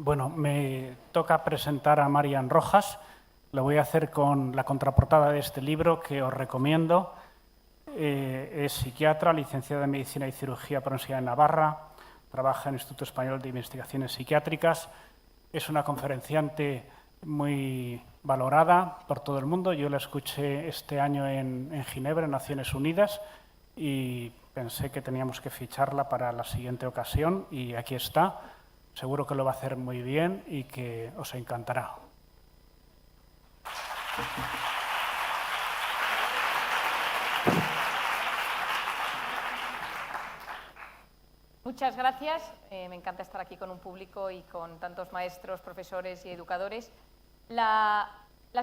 Bueno, me toca presentar a Marian Rojas. Lo voy a hacer con la contraportada de este libro que os recomiendo. Es psiquiatra, licenciada en Medicina y Cirugía por la Universidad de Navarra, trabaja en el Instituto Español de Investigaciones Psiquiátricas. Es una conferenciante muy valorada por todo el mundo. Yo la escuché este año en Ginebra, en Naciones Unidas, y pensé que teníamos que ficharla para la siguiente ocasión, y aquí está. Seguro que lo va a hacer muy bien y que os encantará. Muchas gracias. Me encanta estar aquí con un público y con tantos maestros, profesores y educadores. La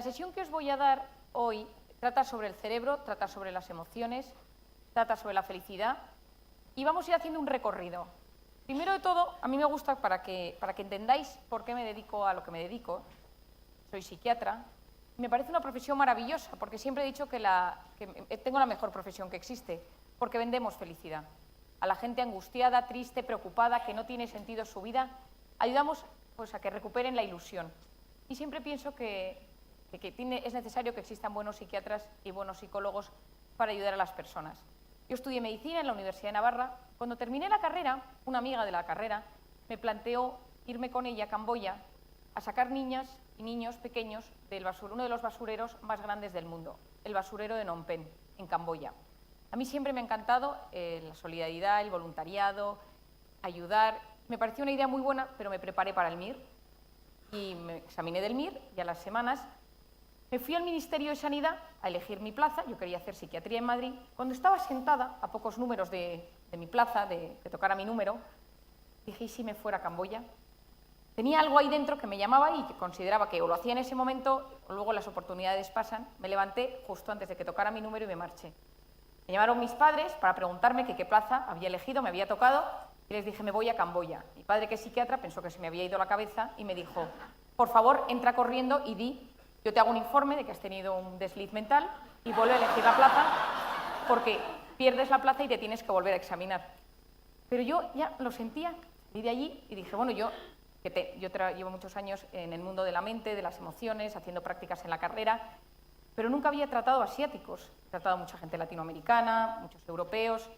sesión que os voy a dar hoy trata sobre el cerebro, trata sobre las emociones, trata sobre la felicidad y vamos a ir haciendo un recorrido. Primero de todo, a mí me gusta, para que entendáis por qué me dedico a lo que me dedico, soy psiquiatra, me parece una profesión maravillosa, porque siempre he dicho que tengo la mejor profesión que existe, porque vendemos felicidad. A la gente angustiada, triste, preocupada, que no tiene sentido su vida, ayudamos pues, a que recuperen la ilusión. Y siempre pienso que es necesario que existan buenos psiquiatras y buenos psicólogos para ayudar a las personas. Yo estudié medicina en la Universidad de Navarra. Cuando terminé la carrera, una amiga de la carrera me planteó irme con ella a Camboya a sacar niñas y niños pequeños de uno de los basureros más grandes del mundo, el basurero de Phnom Penh, en Camboya. A mí siempre me ha encantado la solidaridad, el voluntariado, ayudar. Me pareció una idea muy buena, pero me preparé para el MIR y me examiné del MIR y a las semanas me fui al Ministerio de Sanidad a elegir mi plaza. Yo quería hacer psiquiatría en Madrid. Cuando estaba sentada a pocos números de mi plaza, de que tocara mi número, dije, ¿y si me fuera a Camboya? Tenía algo ahí dentro que me llamaba y que consideraba que o lo hacía en ese momento o luego las oportunidades pasan. Me levanté justo antes de que tocara mi número y me marché. Me llamaron mis padres para preguntarme qué plaza había elegido, me había tocado, y les dije, me voy a Camboya. Mi padre, que es psiquiatra, pensó que se me había ido la cabeza y me dijo, por favor, entra corriendo y di, yo te hago un informe de que has tenido un desliz mental y vuelve a elegir la plaza porque pierdes la plaza y te tienes que volver a examinar. Pero yo ya lo sentía, salí de allí y dije, bueno, yo llevo muchos años en el mundo de la mente, de las emociones, haciendo prácticas en la carrera, pero nunca había tratado asiáticos. He tratado a mucha gente latinoamericana, muchos europeos,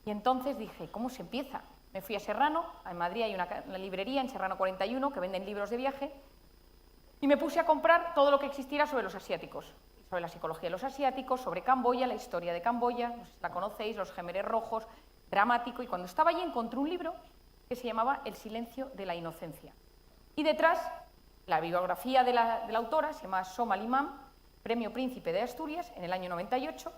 y entonces dije, ¿cómo se empieza? Me fui a Serrano, en Madrid hay una librería en Serrano 41 que venden libros de viaje, y me puse a comprar todo lo que existiera sobre los asiáticos, sobre la psicología de los asiáticos, sobre Camboya, la historia de Camboya, no sé si la conocéis, los Jemeres Rojos, dramático, y cuando estaba allí encontré un libro que se llamaba El silencio de la inocencia. Y detrás, la biografía de la autora, se llama Soma Limam, Premio Príncipe de Asturias en el año 98,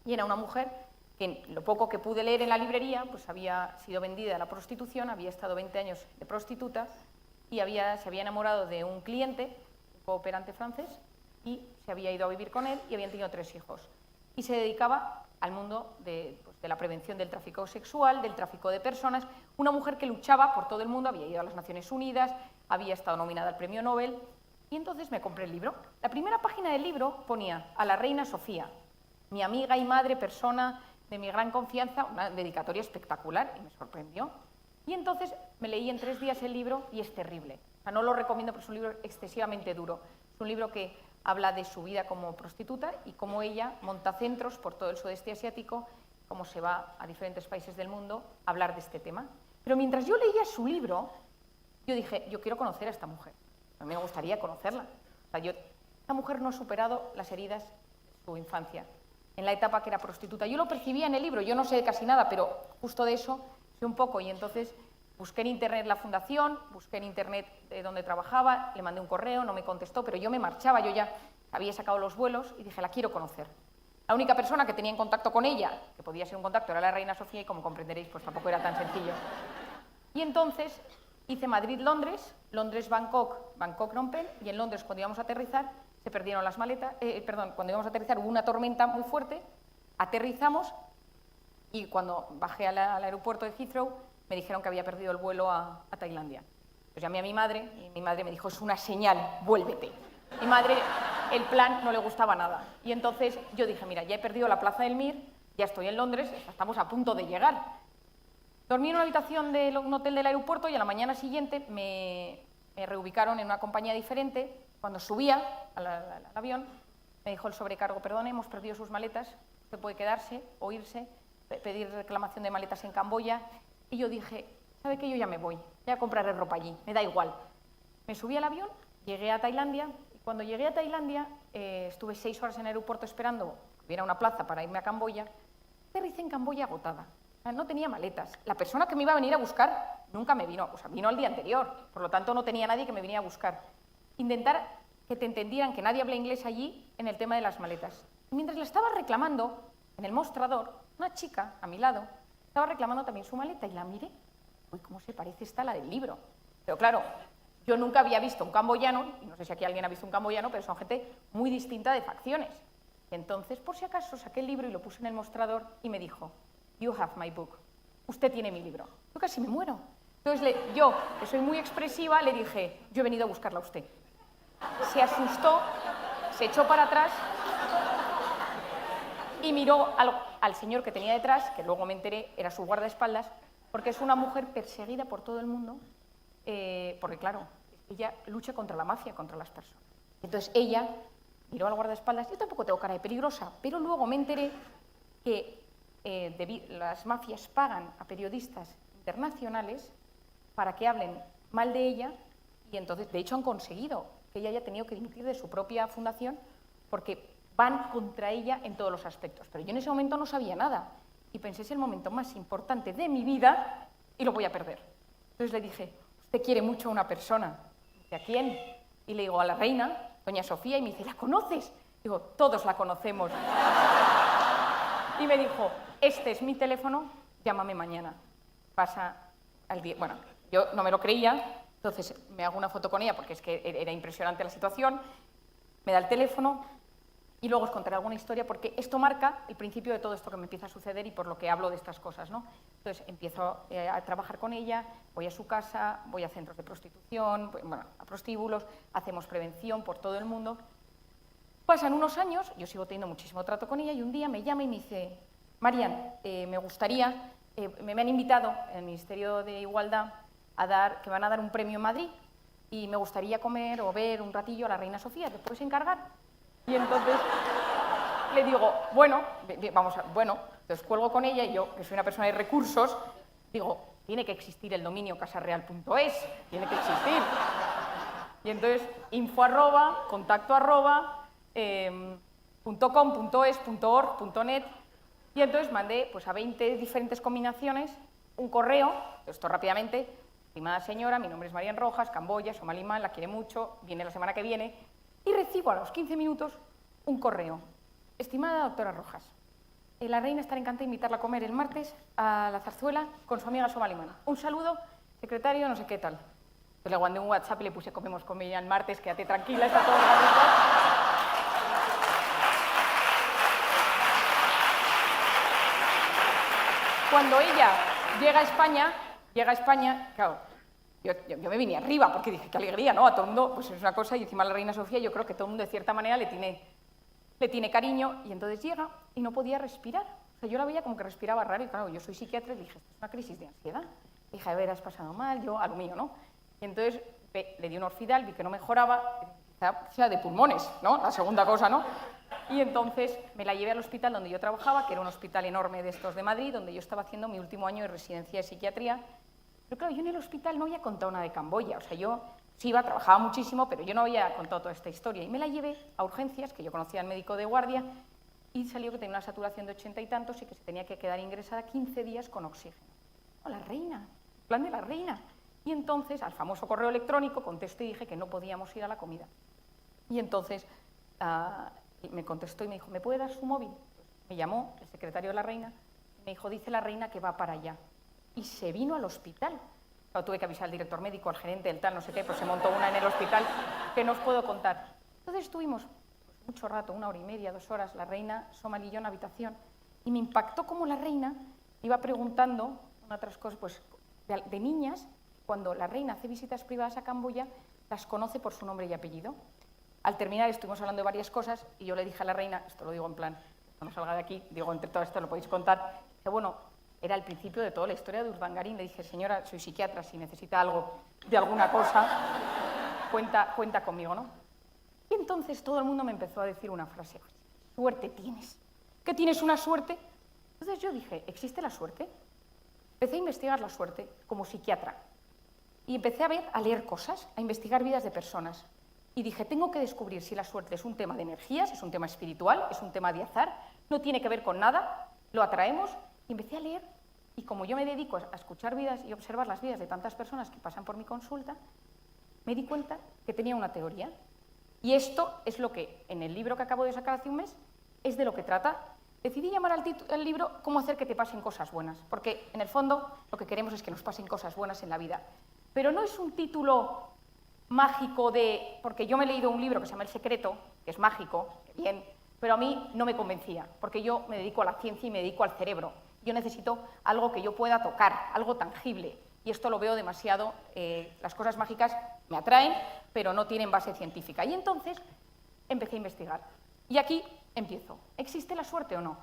y era una mujer que en lo poco que pude leer en la librería, pues había sido vendida a la prostitución, había estado 20 años de prostituta y se había enamorado de un cliente, un cooperante francés, y se había ido a vivir con él y habían tenido 3 hijos. Y se dedicaba al mundo de la prevención del tráfico sexual, del tráfico de personas, una mujer que luchaba por todo el mundo, había ido a las Naciones Unidas, había estado nominada al Premio Nobel. Y entonces me compré el libro. La primera página del libro ponía a la reina Sofía, mi amiga y madre, persona de mi gran confianza, una dedicatoria espectacular, y me sorprendió. Y entonces me leí en 3 días el libro y es terrible. O sea, no lo recomiendo, pero es un libro excesivamente duro. Es un libro que habla de su vida como prostituta y cómo ella monta centros por todo el sudeste asiático, cómo se va a diferentes países del mundo a hablar de este tema. Pero mientras yo leía su libro, yo dije, yo quiero conocer a esta mujer. A mí me gustaría conocerla. O sea, esta mujer no ha superado las heridas de su infancia, en la etapa que era prostituta. Yo lo percibía en el libro, yo no sé casi nada, pero justo de eso sé un poco. Y entonces busqué en internet la fundación, busqué en internet de dónde trabajaba, le mandé un correo, no me contestó, pero yo me marchaba, yo ya había sacado los vuelos y dije, la quiero conocer. La única persona que tenía en contacto con ella, que podía ser un contacto, era la reina Sofía, y como comprenderéis, pues tampoco era tan sencillo. Y entonces hice Madrid-Londres, Londres-Bangkok, Bangkok-Phnom Penh, y en Londres, cuando íbamos a aterrizar, se perdieron las maletas, cuando íbamos a aterrizar hubo una tormenta muy fuerte, aterrizamos, y cuando bajé al aeropuerto de Heathrow, me dijeron que había perdido el vuelo a Tailandia. Pues llamé a mi madre, y mi madre me dijo, es una señal, vuélvete. Mi madre, el plan no le gustaba nada, y entonces yo dije, mira, ya he perdido la plaza del MIR, ya estoy en Londres, estamos a punto de llegar. Dormí en una habitación de un hotel del aeropuerto y a la mañana siguiente me reubicaron en una compañía diferente. Cuando subía al avión, me dijo el sobrecargo, perdone, hemos perdido sus maletas, usted puede quedarse o irse, pedir reclamación de maletas en Camboya. Y yo dije, ¿sabe qué? Yo ya me voy, ya compraré ropa allí, me da igual. Me subí al avión, llegué a Tailandia, y cuando llegué a Tailandia estuve 6 horas en el aeropuerto esperando que hubiera una plaza para irme a Camboya. Aterricé en Camboya agotada, o sea, no tenía maletas. La persona que me iba a venir a buscar nunca me vino, o sea, vino al día anterior, por lo tanto no tenía nadie que me viniera a buscar. Intentar que te entendieran que nadie habla inglés allí en el tema de las maletas. Y mientras la estaba reclamando, en el mostrador, una chica a mi lado estaba reclamando también su maleta y la miré. Uy, cómo se parece esta a la del libro. Pero claro, yo nunca había visto un camboyano, y no sé si aquí alguien ha visto un camboyano, pero son gente muy distinta de facciones. Y entonces, por si acaso, saqué el libro y lo puse en el mostrador y me dijo, "You have my book". Usted tiene mi libro. Yo casi me muero. Entonces, yo, que soy muy expresiva, le dije, yo he venido a buscarla a usted. Se asustó, se echó para atrás y miró al señor que tenía detrás, que luego me enteré era su guardaespaldas, porque es una mujer perseguida por todo el mundo, porque claro, ella lucha contra la mafia, contra las personas. Entonces ella miró al guardaespaldas, yo tampoco tengo cara de peligrosa, pero luego me enteré que las mafias pagan a periodistas internacionales para que hablen mal de ella y entonces, de hecho, han conseguido que ella haya tenido que dimitir de su propia fundación porque van contra ella en todos los aspectos. Pero yo en ese momento no sabía nada y pensé, es el momento más importante de mi vida y lo voy a perder. Entonces le dije, usted quiere mucho a una persona. Dice, ¿a quién? Y le digo, a la reina, doña Sofía, y me dice, ¿la conoces? Digo, todos la conocemos. Y me dijo, este es mi teléfono, llámame mañana. Pasa al día. Bueno, yo no me lo creía, entonces me hago una foto con ella porque es que era impresionante la situación, me da el teléfono y luego os contaré alguna historia porque esto marca el principio de todo esto que me empieza a suceder y por lo que hablo de estas cosas, ¿no? Entonces empiezo a trabajar con ella, voy a su casa, voy a centros de prostitución, bueno, a prostíbulos, hacemos prevención por todo el mundo. Pasan unos años, yo sigo teniendo muchísimo trato con ella y un día me llama y me dice, Marian, me gustaría, me han invitado en el Ministerio de Igualdad que van a dar un premio en Madrid y me gustaría comer o ver un ratillo a la reina Sofía, ¿te puedes encargar? Y entonces le digo, bueno, entonces cuelgo con ella y yo, que soy una persona de recursos, digo, tiene que existir el dominio casarreal.es, tiene que existir. Y entonces, info @ contacto .com, .es, .org, .net, y entonces mandé pues, a 20 diferentes combinaciones un correo, esto rápidamente, estimada señora, mi nombre es Marian Rojas, Camboya, Somalimán, la quiere mucho, viene la semana que viene, y recibo a los 15 minutos un correo. Estimada doctora Rojas, la reina estará encantada de invitarla a comer el martes a la Zarzuela con su amiga Somalimán. Un saludo, secretario, no sé qué tal. Pues le mandé un WhatsApp y le puse comemos con ella el martes, quédate tranquila, está todo bonito. Cuando ella llega a España, claro, yo me vine arriba porque dije, qué alegría, ¿no? A todo el mundo, pues es una cosa, y encima la reina Sofía, yo creo que todo el mundo de cierta manera le tiene cariño, y entonces llega y no podía respirar. O sea, yo la veía como que respiraba raro, y claro, yo soy psiquiatra y le dije, esto es una crisis de ansiedad. Le dije, a ver, has pasado mal, yo, a lo mío, ¿no? Y entonces le di un Orfidal, vi que no mejoraba, quizá sea de pulmones, ¿no? La segunda cosa, ¿no? Y entonces me la llevé al hospital donde yo trabajaba, que era un hospital enorme de estos de Madrid, donde yo estaba haciendo mi último año de residencia de psiquiatría. Pero claro, yo en el hospital no había contado nada de Camboya. O sea, yo sí iba, trabajaba muchísimo, pero yo no había contado toda esta historia. Y me la llevé a urgencias, que yo conocía al médico de guardia, y salió que tenía una saturación de 80 y tantos y que se tenía que quedar ingresada 15 días con oxígeno. ¡Oh, la reina! Plan de la reina. Y entonces, al famoso correo electrónico, contesté y dije que no podíamos ir a la comida. Y entonces me contestó y me dijo, ¿me puede dar su móvil? Me llamó el secretario de la reina y me dijo, dice la reina que va para allá. Y se vino al hospital. Claro, tuve que avisar al director médico, al gerente del tal, no sé qué, pues se montó una en el hospital que no os puedo contar. Entonces estuvimos pues, mucho rato, 1 hora y media, 2 horas, la reina Somalí y yo en la habitación, y me impactó cómo la reina iba preguntando otras cosas, pues de niñas, cuando la reina hace visitas privadas a Camboya, las conoce por su nombre y apellido. Al terminar estuvimos hablando de varias cosas y yo le dije a la reina, esto lo digo en plan, esto no salga de aquí, digo, entre todo esto lo podéis contar, que bueno, Era el principio de toda la historia de Urdangarín. Le dije, señora, soy psiquiatra, si necesita algo de alguna cosa, cuenta conmigo, ¿no? Y entonces todo el mundo me empezó a decir una frase, suerte tienes. ¿Qué tienes una suerte? Entonces yo dije, ¿existe la suerte? Empecé a investigar la suerte como psiquiatra. Y empecé a leer cosas, a investigar vidas de personas. Y dije, tengo que descubrir si la suerte es un tema de energías, es un tema espiritual, es un tema de azar, no tiene que ver con nada, lo atraemos. Y empecé a leer, y como yo me dedico a escuchar vidas y observar las vidas de tantas personas que pasan por mi consulta, me di cuenta que tenía una teoría. Y esto es lo que, en el libro que acabo de sacar hace un mes, es de lo que trata. Decidí llamar al libro Cómo hacer que te pasen cosas buenas, porque en el fondo lo que queremos es que nos pasen cosas buenas en la vida. Pero no es un título mágico porque yo me he leído un libro que se llama El Secreto, que es mágico, que bien, pero a mí no me convencía, porque yo me dedico a la ciencia y me dedico al cerebro. Yo necesito algo que yo pueda tocar, algo tangible, y esto lo veo demasiado, las cosas mágicas me atraen, pero no tienen base científica. Y entonces empecé a investigar. Y aquí empiezo. ¿Existe la suerte o no?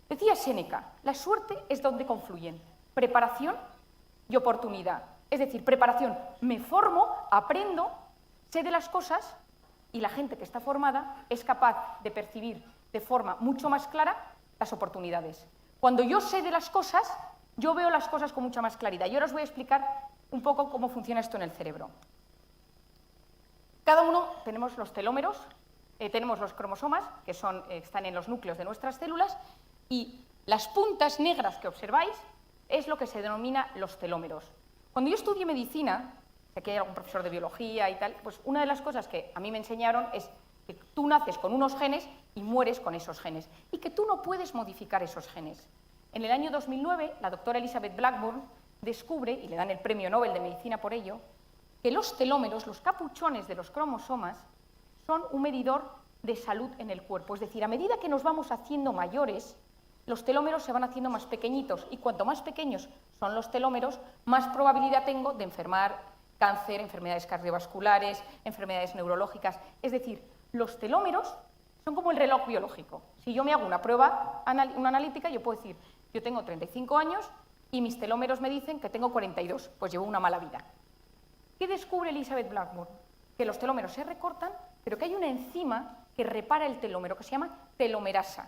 Decía Séneca, la suerte es donde confluyen preparación y oportunidad. Es decir, preparación, me formo, aprendo, sé de las cosas, y la gente que está formada es capaz de percibir de forma mucho más clara las oportunidades. Cuando yo sé de las cosas, yo veo las cosas con mucha más claridad. Y ahora os voy a explicar un poco cómo funciona esto en el cerebro. Cada uno tenemos los telómeros, tenemos los cromosomas, que están en los núcleos de nuestras células, y las puntas negras que observáis es lo que se denomina los telómeros. Cuando yo estudié medicina, sé que hay algún profesor de biología y tal, pues una de las cosas que a mí me enseñaron es que tú naces con unos genes y mueres con esos genes, y que tú no puedes modificar esos genes. En el año 2009, la doctora Elizabeth Blackburn descubre, y le dan el premio Nobel de Medicina por ello, que los telómeros, los capuchones de los cromosomas, son un medidor de salud en el cuerpo. Es decir, a medida que nos vamos haciendo mayores, los telómeros se van haciendo más pequeñitos, y cuanto más pequeños son los telómeros, más probabilidad tengo de enfermar cáncer, enfermedades cardiovasculares, enfermedades neurológicas. Es decir, los telómeros son como el reloj biológico. Si yo me hago una prueba, una analítica, yo puedo decir, yo tengo 35 años y mis telómeros me dicen que tengo 42, pues llevo una mala vida. ¿Qué descubre Elizabeth Blackburn? Que los telómeros se recortan, pero que hay una enzima que repara el telómero, que se llama telomerasa.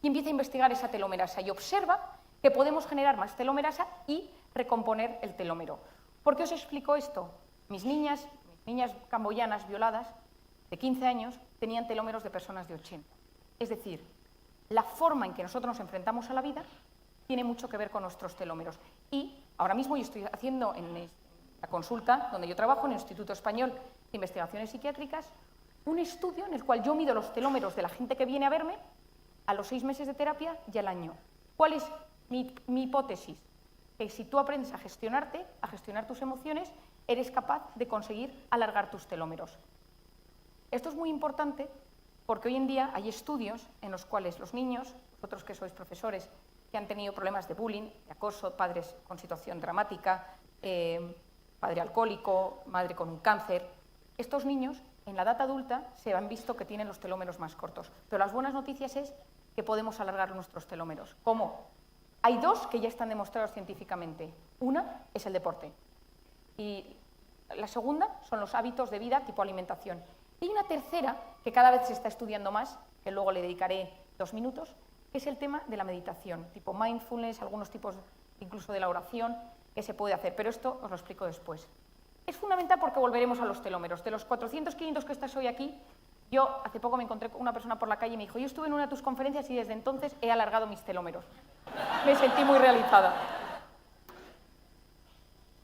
Y empieza a investigar esa telomerasa y observa que podemos generar más telomerasa y recomponer el telómero. ¿Por qué os explico esto? Mis niñas camboyanas violadas de 15 años tenían telómeros de personas de 80. Es decir, la forma en que nosotros nos enfrentamos a la vida tiene mucho que ver con nuestros telómeros. Y ahora mismo yo estoy haciendo en la consulta donde yo trabajo, en el Instituto Español de Investigaciones Psiquiátricas, un estudio en el cual yo mido los telómeros de la gente que viene a verme a los 6 meses de terapia y al año. ¿Cuál es mi hipótesis? Que si tú aprendes a gestionarte, a gestionar tus emociones, eres capaz de conseguir alargar tus telómeros. Esto es muy importante porque hoy en día hay estudios en los cuales los niños, vosotros que sois profesores, que han tenido problemas de bullying, de acoso, padres con situación dramática, padre alcohólico, madre con un cáncer, estos niños en la edad adulta se han visto que tienen los telómeros más cortos. Pero las buenas noticias es que podemos alargar nuestros telómeros. ¿Cómo? Hay dos que ya están demostrados científicamente. Una es el deporte y la segunda son los hábitos de vida tipo alimentación. Y una tercera, que cada vez se está estudiando más, que luego le dedicaré 2 minutos, que es el tema de la meditación, tipo mindfulness, algunos tipos incluso de la oración que se puede hacer, pero esto os lo explico después. Es fundamental porque volveremos a los telómeros. De los 400, 500 que estás hoy aquí, yo hace poco me encontré con una persona por la calle y me dijo, yo estuve en una de tus conferencias y desde entonces he alargado mis telómeros. Me sentí muy realizada.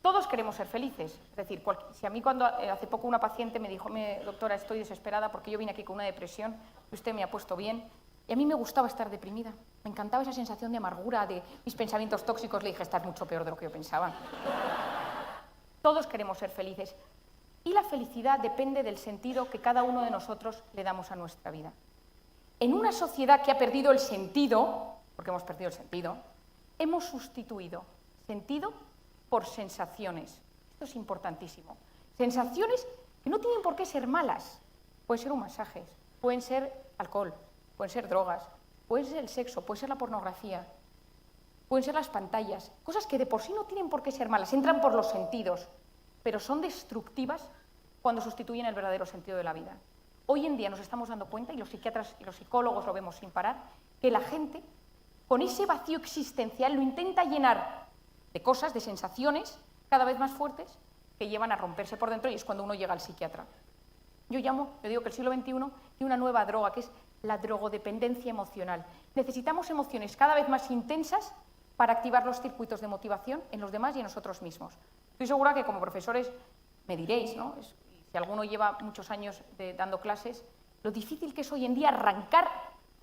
Todos queremos ser felices. Es decir, si a mí cuando hace poco una paciente me dijo, doctora, estoy desesperada porque yo vine aquí con una depresión y usted me ha puesto bien, y a mí me gustaba estar deprimida. Me encantaba esa sensación de amargura, de mis pensamientos tóxicos. Le dije, estás mucho peor de lo que yo pensaba. Todos queremos ser felices. Y la felicidad depende del sentido que cada uno de nosotros le damos a nuestra vida. En una sociedad que ha perdido el sentido, porque hemos perdido el sentido, hemos sustituido sentido por sensaciones. Esto es importantísimo. Sensaciones que no tienen por qué ser malas. Pueden ser un masaje, pueden ser alcohol, pueden ser drogas, puede ser el sexo, puede ser la pornografía, pueden ser las pantallas, cosas que de por sí no tienen por qué ser malas, entran por los sentidos, pero son destructivas cuando sustituyen el verdadero sentido de la vida. Hoy en día nos estamos dando cuenta, y los psiquiatras y los psicólogos lo vemos sin parar, que la gente con ese vacío existencial lo intenta llenar de cosas, de sensaciones cada vez más fuertes que llevan a romperse por dentro, y es cuando uno llega al psiquiatra. Yo digo que el siglo XXI tiene una nueva droga, que es la drogodependencia emocional. Necesitamos emociones cada vez más intensas para activar los circuitos de motivación en los demás y en nosotros mismos. Estoy segura que como profesores me diréis, ¿no? Si alguno lleva muchos años dando clases, lo difícil que es hoy en día arrancar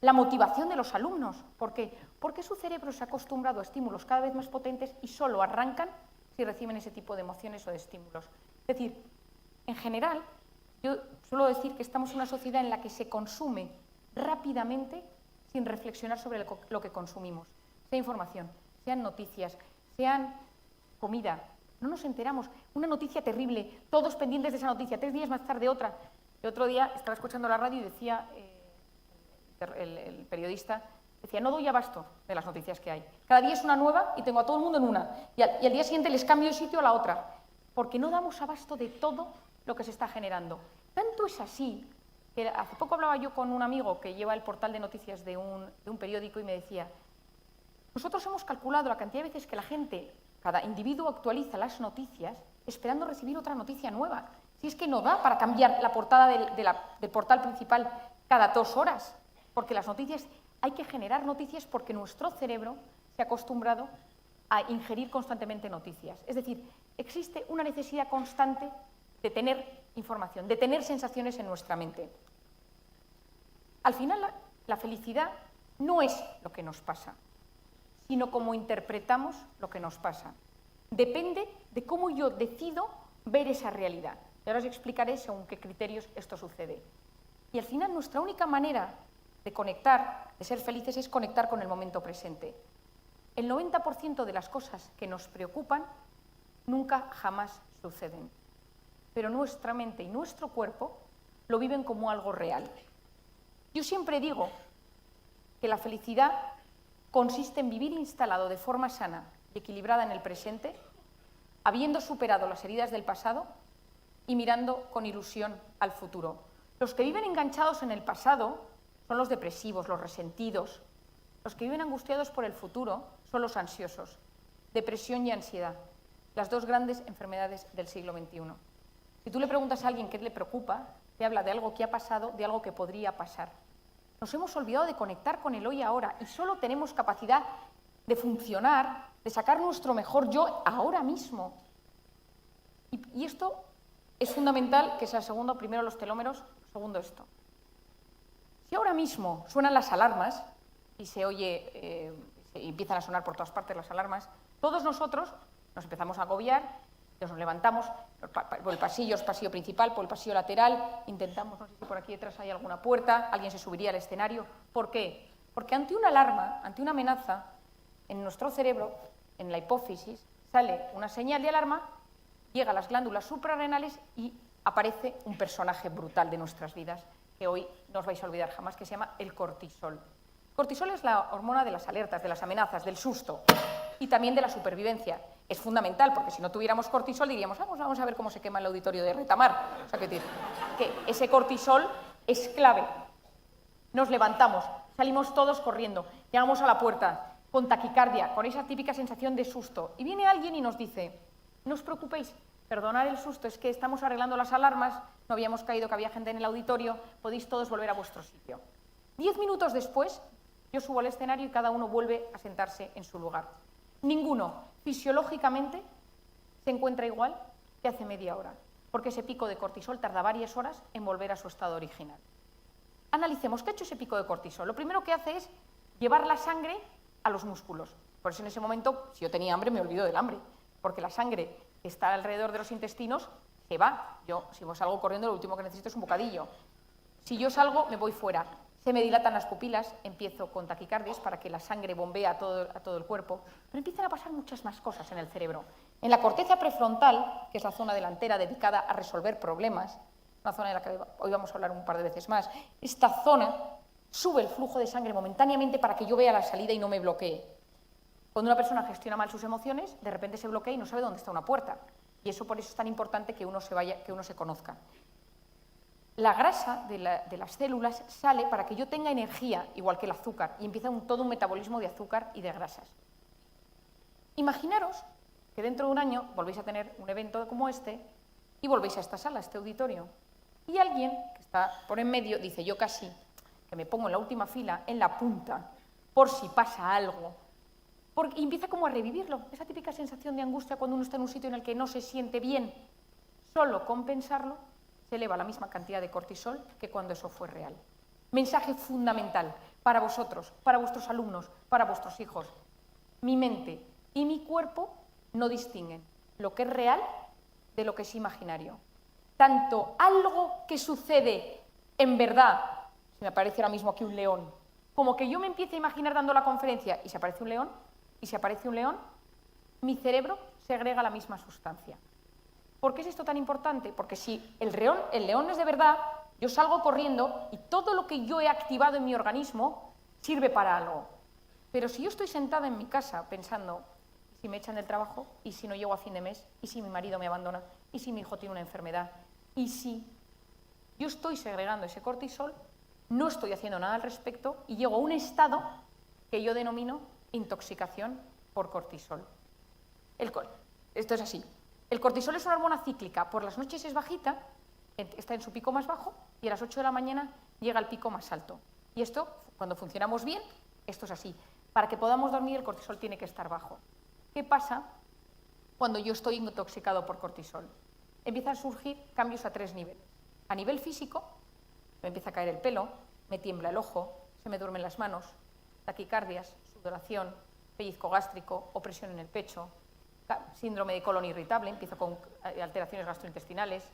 la motivación de los alumnos. ¿Por qué? Porque su cerebro se ha acostumbrado a estímulos cada vez más potentes y solo arrancan si reciben ese tipo de emociones o de estímulos. Es decir, en general, yo suelo decir que estamos en una sociedad en la que se consume rápidamente sin reflexionar sobre lo que consumimos. Sea información, sean noticias, sean comida. No nos enteramos. Una noticia terrible, todos pendientes de esa noticia, 3 días más tarde otra. El otro día estaba escuchando la radio y decía, el periodista, decía, no doy abasto de las noticias que hay. Cada día es una nueva y tengo a todo el mundo en una. Y al día siguiente les cambio de sitio a la otra. Porque no damos abasto de todo lo que se está generando. Tanto es así que hace poco hablaba yo con un amigo que lleva el portal de noticias de un periódico y me decía, nosotros hemos calculado la cantidad de veces que la gente, cada individuo actualiza las noticias esperando recibir otra noticia nueva. Si es que no da para cambiar la portada del portal principal cada 2 horas, porque las noticias, hay que generar noticias porque nuestro cerebro se ha acostumbrado a ingerir constantemente noticias. Es decir, existe una necesidad constante de tener información, de tener sensaciones en nuestra mente. Al final, la felicidad no es lo que nos pasa, sino cómo interpretamos lo que nos pasa. Depende de cómo yo decido ver esa realidad. Y ahora os explicaré según qué criterios esto sucede. Y al final, nuestra única manera de conectar, de ser felices, es conectar con el momento presente. El 90% de las cosas que nos preocupan nunca jamás suceden. Pero nuestra mente y nuestro cuerpo lo viven como algo real. Yo siempre digo que la felicidad consiste en vivir instalado de forma sana y equilibrada en el presente, habiendo superado las heridas del pasado y mirando con ilusión al futuro. Los que viven enganchados en el pasado son los depresivos, los resentidos. Los que viven angustiados por el futuro son los ansiosos. Depresión y ansiedad, las 2 grandes enfermedades del siglo XXI. Si tú le preguntas a alguien qué le preocupa, te habla de algo que ha pasado, de algo que podría pasar. Nos hemos olvidado de conectar con el hoy y ahora y solo tenemos capacidad de funcionar, de sacar nuestro mejor yo ahora mismo. Y esto es fundamental, que sea segundo, primero los telómeros, segundo esto. Si ahora mismo suenan las alarmas y se oye, y empiezan a sonar por todas partes las alarmas, todos nosotros nos empezamos a agobiar, nos levantamos por el pasillo principal, por el pasillo lateral, intentamos, no sé si por aquí detrás hay alguna puerta, alguien se subiría al escenario. ¿Por qué? Porque ante una alarma, ante una amenaza, en nuestro cerebro, en la hipófisis, sale una señal de alarma, llega a las glándulas suprarrenales y aparece un personaje brutal de nuestras vidas, que hoy no os vais a olvidar jamás, que se llama el cortisol. El cortisol es la hormona de las alertas, de las amenazas, del susto y también de la supervivencia. Es fundamental, porque si no tuviéramos cortisol diríamos, vamos a ver cómo se quema el auditorio de Retamar. O sea, que ese cortisol es clave. Nos levantamos, salimos todos corriendo, llegamos a la puerta con taquicardia, con esa típica sensación de susto. Y viene alguien y nos dice, no os preocupéis, perdonad el susto, es que estamos arreglando las alarmas, no habíamos caído que había gente en el auditorio, podéis todos volver a vuestro sitio. 10 minutos después, yo subo al escenario y cada uno vuelve a sentarse en su lugar. Ninguno, fisiológicamente, se encuentra igual que hace media hora, porque ese pico de cortisol tarda varias horas en volver a su estado original. Analicemos, ¿qué ha hecho ese pico de cortisol? Lo primero que hace es llevar la sangre a los músculos. Por eso en ese momento, si yo tenía hambre, me olvido del hambre, porque la sangre que está alrededor de los intestinos se va. Yo, si salgo corriendo, lo último que necesito es un bocadillo. Si yo salgo, me voy fuera. Se me dilatan las pupilas, empiezo con taquicardias para que la sangre bombee a todo el cuerpo, pero empiezan a pasar muchas más cosas en el cerebro. En la corteza prefrontal, que es la zona delantera dedicada a resolver problemas, una zona en la que hoy vamos a hablar un par de veces más, esta zona sube el flujo de sangre momentáneamente para que yo vea la salida y no me bloquee. Cuando una persona gestiona mal sus emociones, de repente se bloquea y no sabe dónde está una puerta. Y eso por eso es tan importante que uno se conozca. La grasa de las células sale para que yo tenga energía, igual que el azúcar, y empieza todo un metabolismo de azúcar y de grasas. Imaginaros que dentro de un año volvéis a tener un evento como este y volvéis a esta sala, a este auditorio. Y alguien que está por en medio dice, yo casi que me pongo en la última fila, en la punta, por si pasa algo. Y empieza como a revivirlo, esa típica sensación de angustia cuando uno está en un sitio en el que no se siente bien. Solo con pensarlo se eleva la misma cantidad de cortisol que cuando eso fue real. Mensaje fundamental para vosotros, para vuestros alumnos, para vuestros hijos. Mi mente y mi cuerpo no distinguen lo que es real de lo que es imaginario. Tanto algo que sucede en verdad, si me aparece ahora mismo aquí un león, como que yo me empiece a imaginar dando la conferencia y se aparece un león, mi cerebro segrega la misma sustancia. ¿Por qué es esto tan importante? Porque si el león es de verdad, yo salgo corriendo y todo lo que yo he activado en mi organismo sirve para algo. Pero si yo estoy sentada en mi casa pensando, ¿y si me echan del trabajo? ¿Y si no llego a fin de mes? ¿Y si mi marido me abandona? ¿Y si mi hijo tiene una enfermedad? ¿Y si yo estoy segregando ese cortisol, no estoy haciendo nada al respecto y llego a un estado que yo denomino intoxicación por cortisol? Esto es así. El cortisol es una hormona cíclica. Por las noches es bajita, está en su pico más bajo y a las 8 de la mañana llega al pico más alto. Y esto, cuando funcionamos bien, esto es así. Para que podamos dormir, el cortisol tiene que estar bajo. ¿Qué pasa cuando yo estoy intoxicado por cortisol? Empiezan a surgir cambios a 3 niveles. A nivel físico, me empieza a caer el pelo, me tiembla el ojo, se me duermen las manos, taquicardias, sudoración, pellizco gástrico, opresión en el pecho, síndrome de colon irritable, empiezo con alteraciones gastrointestinales,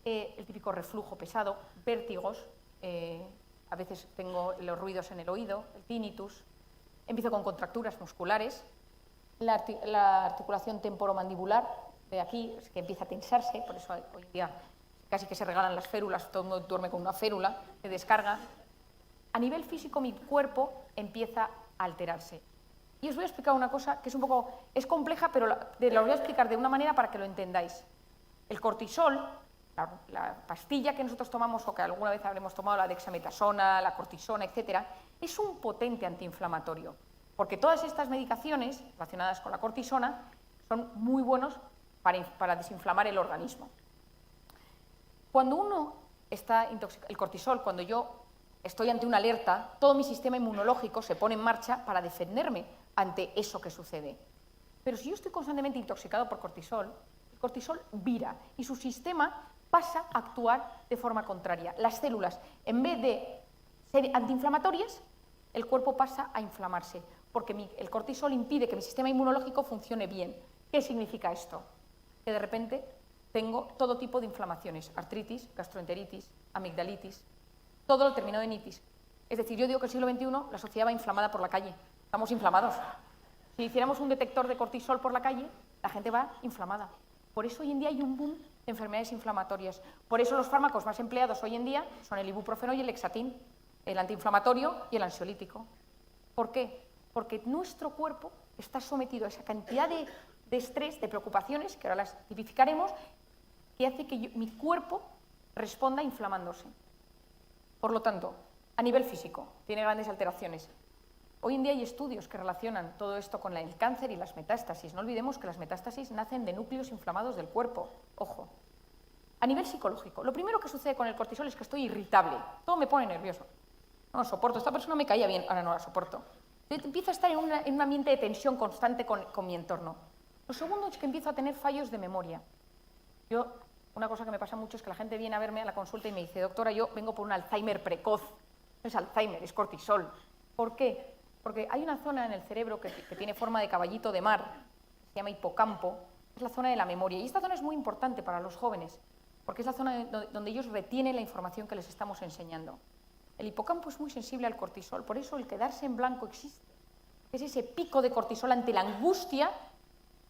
el típico reflujo pesado, vértigos, a veces tengo los ruidos en el oído, el tinnitus, empiezo con contracturas musculares, la articulación temporomandibular, de aquí, es que empieza a tensarse, por eso hoy en día casi que se regalan las férulas, todo el mundo duerme con una férula de descarga. A nivel físico mi cuerpo empieza a alterarse. Y os voy a explicar una cosa que es compleja, pero la voy a explicar de una manera para que lo entendáis. El cortisol, la pastilla que nosotros tomamos o que alguna vez habremos tomado, la dexametasona, la cortisona, etc., es un potente antiinflamatorio, porque todas estas medicaciones relacionadas con la cortisona son muy buenos para desinflamar el organismo. Cuando uno está intoxicado, el cortisol, cuando yo estoy ante una alerta, todo mi sistema inmunológico se pone en marcha para defenderme ante eso que sucede. Pero si yo estoy constantemente intoxicado por cortisol, el cortisol vira y su sistema pasa a actuar de forma contraria. Las células, en vez de ser antiinflamatorias, el cuerpo pasa a inflamarse, porque el cortisol impide que mi sistema inmunológico funcione bien. ¿Qué significa esto? Que de repente tengo todo tipo de inflamaciones, artritis, gastroenteritis, amigdalitis, todo lo terminado en itis. Es decir, yo digo que el siglo XXI la sociedad va inflamada por la calle. Estamos inflamados. Si hiciéramos un detector de cortisol por la calle, la gente va inflamada. Por eso hoy en día hay un boom de enfermedades inflamatorias. Por eso los fármacos más empleados hoy en día son el ibuprofeno y el lexatín, el antiinflamatorio y el ansiolítico. ¿Por qué? Porque nuestro cuerpo está sometido a esa cantidad de estrés, de preocupaciones, que ahora las tipificaremos, que hace que mi cuerpo responda inflamándose. Por lo tanto, a nivel físico, tiene grandes alteraciones. Hoy en día hay estudios que relacionan todo esto con el cáncer y las metástasis. No olvidemos que las metástasis nacen de núcleos inflamados del cuerpo. Ojo. A nivel psicológico, lo primero que sucede con el cortisol es que estoy irritable. Todo me pone nervioso. No soporto. Esta persona me caía bien, ahora no la soporto. Empiezo a estar en un ambiente de tensión constante con mi entorno. Lo segundo es que empiezo a tener fallos de memoria. Una cosa que me pasa mucho es que la gente viene a verme a la consulta y me dice, doctora, yo vengo por un Alzheimer precoz. No es Alzheimer, es cortisol. ¿Por qué? Porque hay una zona en el cerebro que tiene forma de caballito de mar, se llama hipocampo, es la zona de la memoria. Y esta zona es muy importante para los jóvenes, porque es la zona donde ellos retienen la información que les estamos enseñando. El hipocampo es muy sensible al cortisol, por eso el quedarse en blanco existe. Es ese pico de cortisol ante la angustia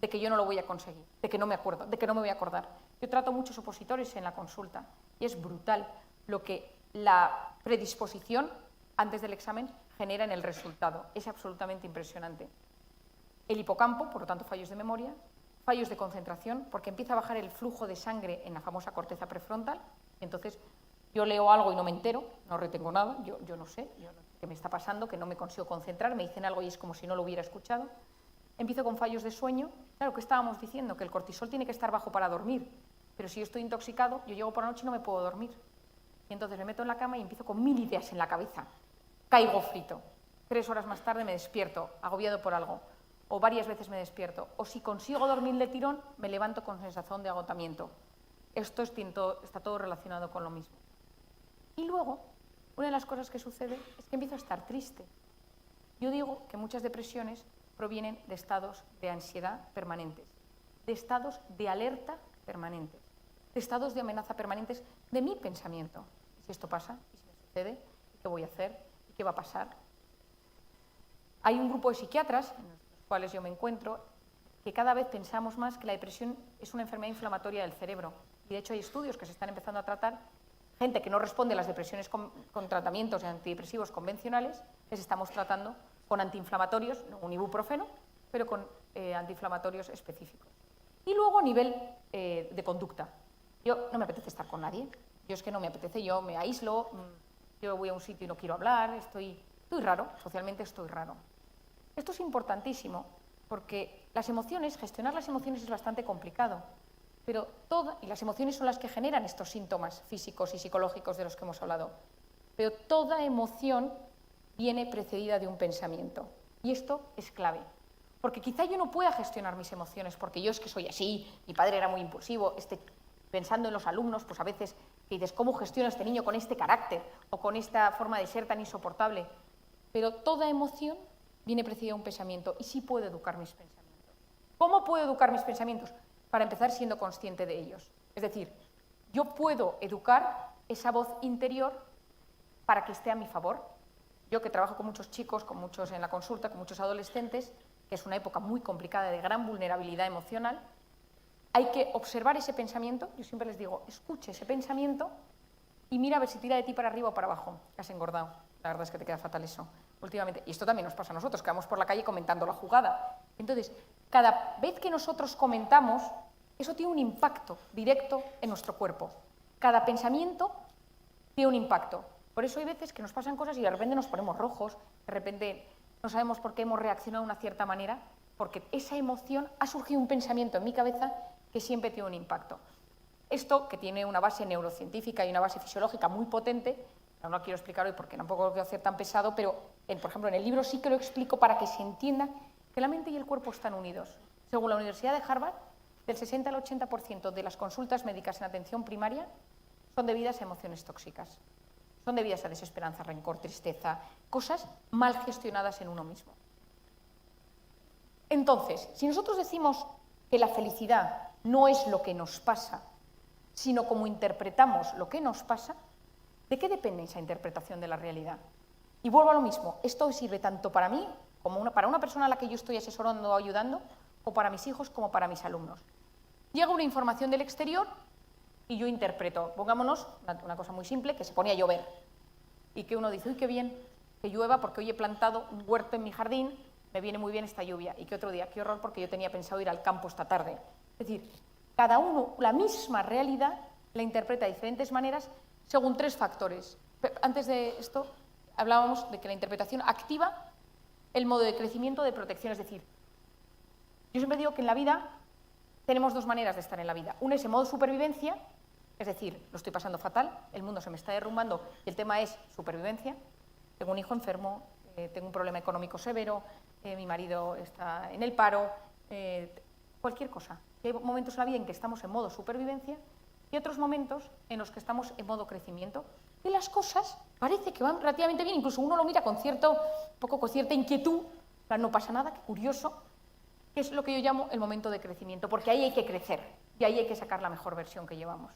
de que yo no lo voy a conseguir, de que no me acuerdo, de que no me voy a acordar. Yo trato muchos opositores en la consulta y es brutal lo que la predisposición antes del examen genera en el resultado. Es absolutamente impresionante. el hipocampo, por lo tanto fallos de memoria, fallos de concentración, porque empieza a bajar el flujo de sangre en la famosa corteza prefrontal, y entonces yo leo algo y no me entero, no retengo nada, yo no sé qué me está pasando, que no me consigo concentrar, me dicen algo y es como si no lo hubiera escuchado. Empiezo con fallos de sueño. Claro, que estábamos diciendo que el cortisol tiene que estar bajo para dormir, pero si yo estoy intoxicado, yo llego por la noche y no me puedo dormir. Y entonces me meto en la cama y empiezo con 1000 ideas en la cabeza. Caigo frito. 3 horas más tarde me despierto, agobiado por algo. O varias veces me despierto. O si consigo dormir de tirón, me levanto con sensación de agotamiento. Esto está todo relacionado con lo mismo. Y luego, una de las cosas que sucede es que empiezo a estar triste. Yo digo que muchas depresiones provienen de estados de ansiedad permanentes, de estados de alerta permanentes, de estados de amenaza permanentes de mi pensamiento. ¿Y si esto pasa? ¿Y si me sucede? ¿Y qué voy a hacer? ¿Y qué va a pasar? Hay un grupo de psiquiatras, en los cuales yo me encuentro, que cada vez pensamos más que la depresión es una enfermedad inflamatoria del cerebro. Y de hecho hay estudios que se están empezando a tratar. Gente que no responde a las depresiones con tratamientos antidepresivos convencionales, les estamos tratando con antiinflamatorios, no un ibuprofeno, pero con antiinflamatorios específicos. Y luego a nivel de conducta. Yo no me apetece estar con nadie, yo es que no me apetece, yo me aíslo, yo voy a un sitio y no quiero hablar, estoy raro, socialmente estoy raro. Esto es importantísimo porque gestionar las emociones es bastante complicado, pero y las emociones son las que generan estos síntomas físicos y psicológicos de los que hemos hablado, pero toda emoción viene precedida de un pensamiento. Y esto es clave, porque quizá yo no pueda gestionar mis emociones, porque yo es que soy así, mi padre era muy impulsivo, pensando en los alumnos, pues a veces que dices, ¿cómo gestiona este niño con este carácter o con esta forma de ser tan insoportable? Pero toda emoción viene precedida de un pensamiento y sí puedo educar mis pensamientos. ¿Cómo puedo educar mis pensamientos? Para empezar siendo consciente de ellos. Es decir, yo puedo educar esa voz interior para que esté a mi favor. Yo que trabajo con muchos chicos, con muchos en la consulta, con muchos adolescentes, que es una época muy complicada de gran vulnerabilidad emocional, hay que observar ese pensamiento. Yo siempre les digo, escuche ese pensamiento y mira a ver si tira de ti para arriba o para abajo. Que has engordado. La verdad es que te queda fatal eso últimamente. Y esto también nos pasa a nosotros, que vamos por la calle comentando la jugada. Entonces, cada vez que nosotros comentamos, eso tiene un impacto directo en nuestro cuerpo. Cada pensamiento tiene un impacto. Por eso hay veces que nos pasan cosas y de repente nos ponemos rojos, de repente no sabemos por qué hemos reaccionado de una cierta manera, porque esa emoción ha surgido un pensamiento en mi cabeza que siempre tiene un impacto. Esto, que tiene una base neurocientífica y una base fisiológica muy potente, no lo quiero explicar hoy porque tampoco lo quiero hacer tan pesado, pero, por ejemplo, en el libro sí que lo explico para que se entienda que la mente y el cuerpo están unidos. Según la Universidad de Harvard, del 60 al 80% de las consultas médicas en atención primaria son debidas a emociones tóxicas. Son debidas a desesperanza, rencor, tristeza, cosas mal gestionadas en uno mismo. Entonces, si nosotros decimos que la felicidad no es lo que nos pasa, sino cómo interpretamos lo que nos pasa, ¿de qué depende esa interpretación de la realidad? Y vuelvo a lo mismo, esto sirve tanto para mí, como para una persona a la que yo estoy asesorando o ayudando, o para mis hijos como para mis alumnos. Llega una información del exterior y yo interpreto. Pongámonos una cosa muy simple, que se pone a llover. Y que uno dice, uy, qué bien que llueva porque hoy he plantado un huerto en mi jardín, me viene muy bien esta lluvia. Y que otro día, qué horror porque yo tenía pensado ir al campo esta tarde. Es decir, cada uno la misma realidad la interpreta de diferentes maneras según 3 factores. Antes de esto hablábamos de que la interpretación activa el modo de crecimiento de protección. Es decir, yo siempre digo que en la vida tenemos 2 maneras de estar en la vida. Una es en modo supervivencia, es decir, lo estoy pasando fatal, el mundo se me está derrumbando y el tema es supervivencia. Tengo un hijo enfermo, tengo un problema económico severo, mi marido está en el paro, cualquier cosa. Y hay momentos en la vida en que estamos en modo supervivencia y otros momentos en los que estamos en modo crecimiento. Y las cosas parece que van relativamente bien, incluso uno lo mira con cierta inquietud, no pasa nada, qué curioso, que es lo que yo llamo el momento de crecimiento, porque ahí hay que crecer y ahí hay que sacar la mejor versión que llevamos.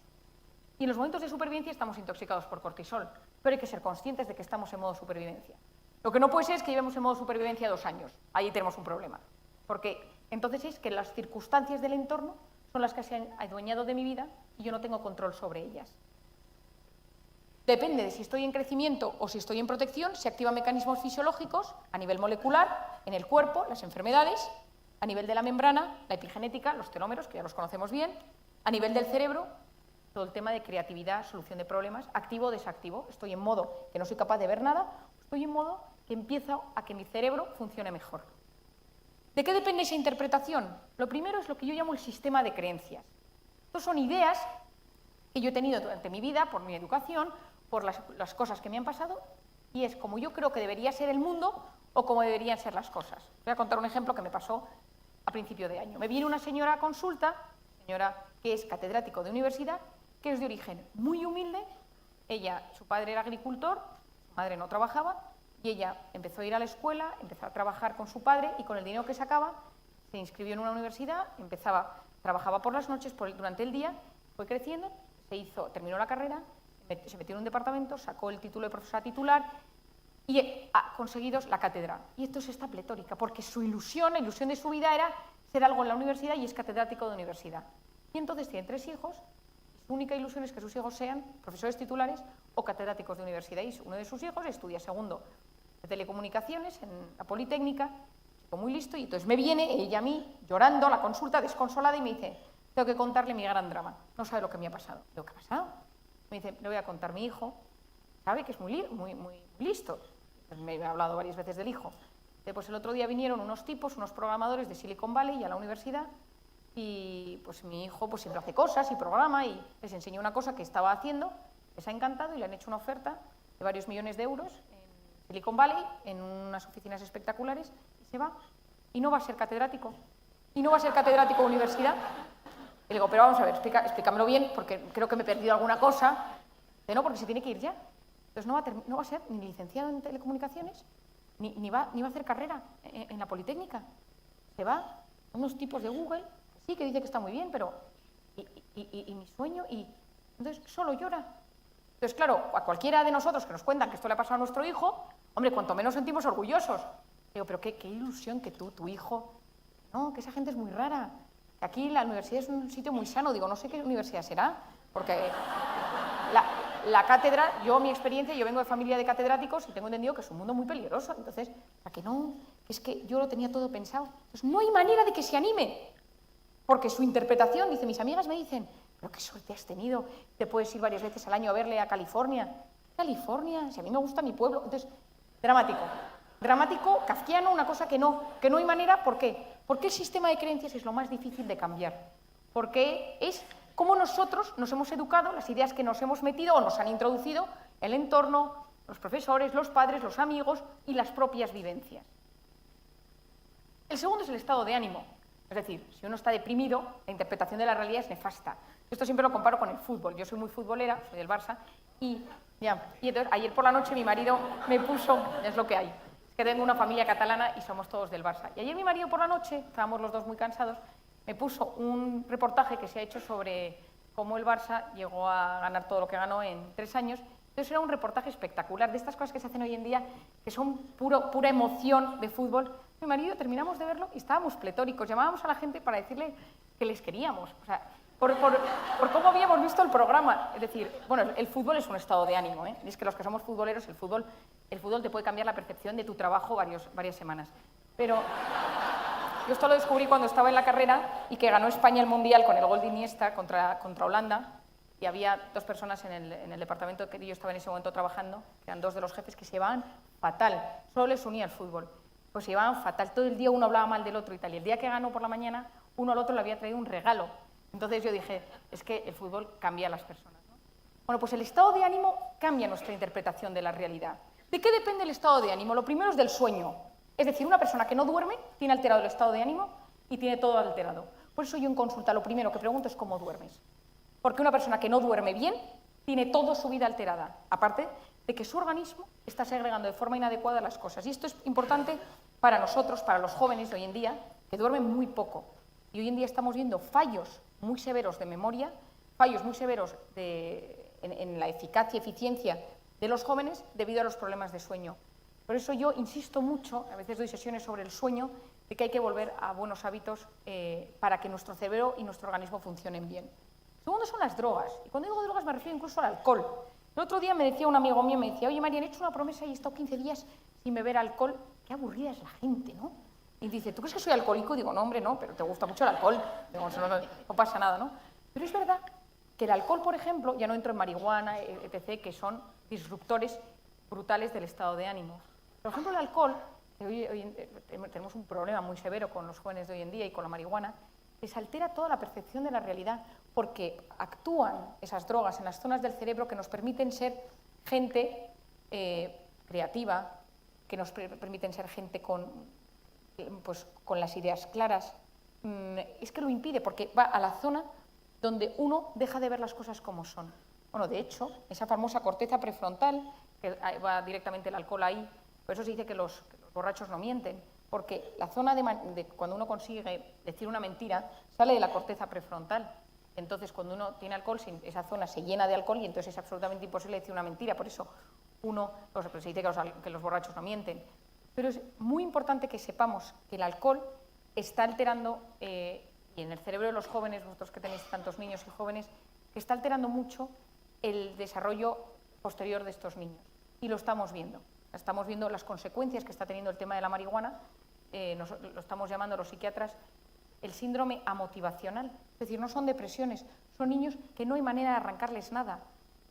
Y en los momentos de supervivencia estamos intoxicados por cortisol, pero hay que ser conscientes de que estamos en modo supervivencia. Lo que no puede ser es que llevemos en modo supervivencia 2 años, ahí tenemos un problema, porque entonces es que las circunstancias del entorno son las que se han adueñado de mi vida y yo no tengo control sobre ellas. Depende de si estoy en crecimiento o si estoy en protección, se activan mecanismos fisiológicos a nivel molecular, en el cuerpo, las enfermedades, A nivel de la membrana, la epigenética, los telómeros, que ya los conocemos bien. A nivel del cerebro, todo el tema de creatividad, solución de problemas, activo o desactivo. Estoy en modo que no soy capaz de ver nada, estoy en modo que empiezo a que mi cerebro funcione mejor. ¿De qué depende esa interpretación? Lo primero es lo que yo llamo el sistema de creencias. Estas son ideas que yo he tenido durante mi vida, por mi educación, por las cosas que me han pasado, y es como yo creo que debería ser el mundo o como deberían ser las cosas. Voy a contar un ejemplo que me pasó a principio de año. Me viene una señora a consulta, señora que es catedrático de universidad, que es de origen muy humilde. Ella, su padre era agricultor, su madre no trabajaba, y ella empezó a ir a la escuela, empezó a trabajar con su padre, y con el dinero que sacaba se inscribió en una universidad, trabajaba por las noches, durante el día, fue creciendo, terminó la carrera, se metió en un departamento, sacó el título de profesora titular y ha conseguido la cátedra. Y esto es esta pletórica, porque su ilusión, la ilusión de su vida era ser algo en la universidad, y es catedrático de universidad. Y entonces tiene 3 hijos, y su única ilusión es que sus hijos sean profesores titulares o catedráticos de universidad. Y uno de sus hijos estudia segundo de telecomunicaciones en la Politécnica, chico muy listo, y entonces me viene ella a mí, llorando, a la consulta, desconsolada, y me dice: tengo que contarle mi gran drama. No sabe lo que me ha pasado. Digo, ¿qué ha pasado? Me dice: le voy a contar, mi hijo sabe que es muy listo. Pues me ha hablado varias veces del hijo. Pues el otro día vinieron unos tipos, unos programadores de Silicon Valley a la universidad, y pues mi hijo pues siempre hace cosas y programa, y les enseñó una cosa que estaba haciendo, les ha encantado y le han hecho una oferta de varios millones de euros en Silicon Valley, en unas oficinas espectaculares, y se va. Y no va a ser catedrático. Y no va a ser catedrático de universidad. Y le digo, pero vamos a ver, explícamelo bien, porque creo que me he perdido alguna cosa. No, porque se tiene que ir ya. Entonces no va a ser ni licenciado en telecomunicaciones, ni va a hacer carrera en la Politécnica. Se va a unos tipos de Google, sí, que dice que está muy bien, pero ¿y mi sueño? Y entonces solo llora. Entonces, claro, a cualquiera de nosotros que nos cuentan que esto le ha pasado a nuestro hijo, hombre, cuanto menos sentimos orgullosos. Digo, pero qué ilusión que tu hijo... No, que esa gente es muy rara. Aquí la universidad es un sitio muy sano. Digo, no sé qué universidad será, porque la cátedra, mi experiencia, yo vengo de familia de catedráticos y tengo entendido que es un mundo muy peligroso. Entonces, ¿para qué no? Es que yo lo tenía todo pensado. Entonces, no hay manera de que se anime, porque su interpretación, dice, mis amigas me dicen, pero qué suerte has tenido, te puedes ir varias veces al año a verle a California. California, si a mí me gusta mi pueblo. Entonces, dramático, kafkiano, una cosa que no hay manera. ¿Por qué? Porque el sistema de creencias es lo más difícil de cambiar, porque es como nosotros nos hemos educado, las ideas que nos hemos metido o nos han introducido el entorno, los profesores, los padres, los amigos y las propias vivencias. El segundo es el estado de ánimo, es decir, si uno está deprimido, la interpretación de la realidad es nefasta. Esto siempre lo comparo con el fútbol. Yo soy muy futbolera, soy del Barça, y entonces ayer por la noche mi marido me puso, es lo que hay, es que tengo una familia catalana y somos todos del Barça. Y ayer mi marido por la noche, estábamos los dos muy cansados, me puso un reportaje que se ha hecho sobre cómo el Barça llegó a ganar todo lo que ganó en 3 años. Entonces era un reportaje espectacular, de estas cosas que se hacen hoy en día, que son pura emoción de fútbol. Mi marido terminamos de verlo y estábamos pletóricos, llamábamos a la gente para decirle que les queríamos, o sea, por cómo habíamos visto el programa. Es decir, bueno, el fútbol es un estado de ánimo, ¿eh? Y es que los que somos futboleros, el fútbol te puede cambiar la percepción de tu trabajo varias semanas. Pero yo esto lo descubrí cuando estaba en la carrera y que ganó España el Mundial con el gol de Iniesta contra Holanda, y había 2 personas en el departamento que yo estaba en ese momento trabajando, que eran 2 de los jefes, que se llevaban fatal, solo les unía el fútbol. Pues se llevaban fatal, todo el día uno hablaba mal del otro y tal, y el día que ganó por la mañana, uno al otro le había traído un regalo. Entonces yo dije, es que el fútbol cambia a las personas, ¿no? Bueno, pues el estado de ánimo cambia nuestra interpretación de la realidad. ¿De qué depende el estado de ánimo? Lo primero es del sueño. Es decir, una persona que no duerme tiene alterado el estado de ánimo y tiene todo alterado. Por eso yo en consulta lo primero que pregunto es cómo duermes. Porque una persona que no duerme bien tiene toda su vida alterada, aparte de que su organismo está segregando de forma inadecuada las cosas. Y esto es importante para nosotros, para los jóvenes de hoy en día, que duermen muy poco. Y hoy en día estamos viendo fallos muy severos de memoria, fallos muy severos en la eficacia y eficiencia de los jóvenes debido a los problemas de sueño. Por eso yo insisto mucho, a veces doy sesiones sobre el sueño, de que hay que volver a buenos hábitos para que nuestro cerebro y nuestro organismo funcionen bien. Segundo son las drogas, y cuando digo drogas me refiero incluso al alcohol. El otro día me decía un amigo mío, me decía, oye María, he hecho una promesa y he estado 15 días sin beber alcohol. Qué aburrida es la gente, ¿no? Y dice, ¿tú crees que soy alcohólico? Digo, no, hombre, no, pero te gusta mucho el alcohol. Digo, no pasa nada, ¿no? Pero es verdad que el alcohol, por ejemplo, ya no entro en marihuana, etc., que son disruptores brutales del estado de ánimo. Por ejemplo, el alcohol, hoy tenemos un problema muy severo con los jóvenes de hoy en día y con la marihuana, les altera toda la percepción de la realidad, porque actúan esas drogas en las zonas del cerebro que nos permiten ser gente creativa, que nos permiten ser gente con las ideas claras. Es que lo impide, porque va a la zona donde uno deja de ver las cosas como son. Bueno, de hecho, esa famosa corteza prefrontal, que va directamente el alcohol ahí, por eso se dice que los borrachos no mienten, porque la zona de cuando uno consigue decir una mentira sale de la corteza prefrontal. Entonces, cuando uno tiene alcohol, esa zona se llena de alcohol y entonces es absolutamente imposible decir una mentira. Por eso se dice que los borrachos no mienten. Pero es muy importante que sepamos que el alcohol está alterando, y en el cerebro de los jóvenes, vosotros que tenéis tantos niños y jóvenes, que está alterando mucho el desarrollo posterior de estos niños. Y lo estamos viendo. Estamos viendo las consecuencias que está teniendo el tema de la marihuana, lo estamos llamando los psiquiatras el síndrome amotivacional. Es decir, no son depresiones, son niños que no hay manera de arrancarles nada.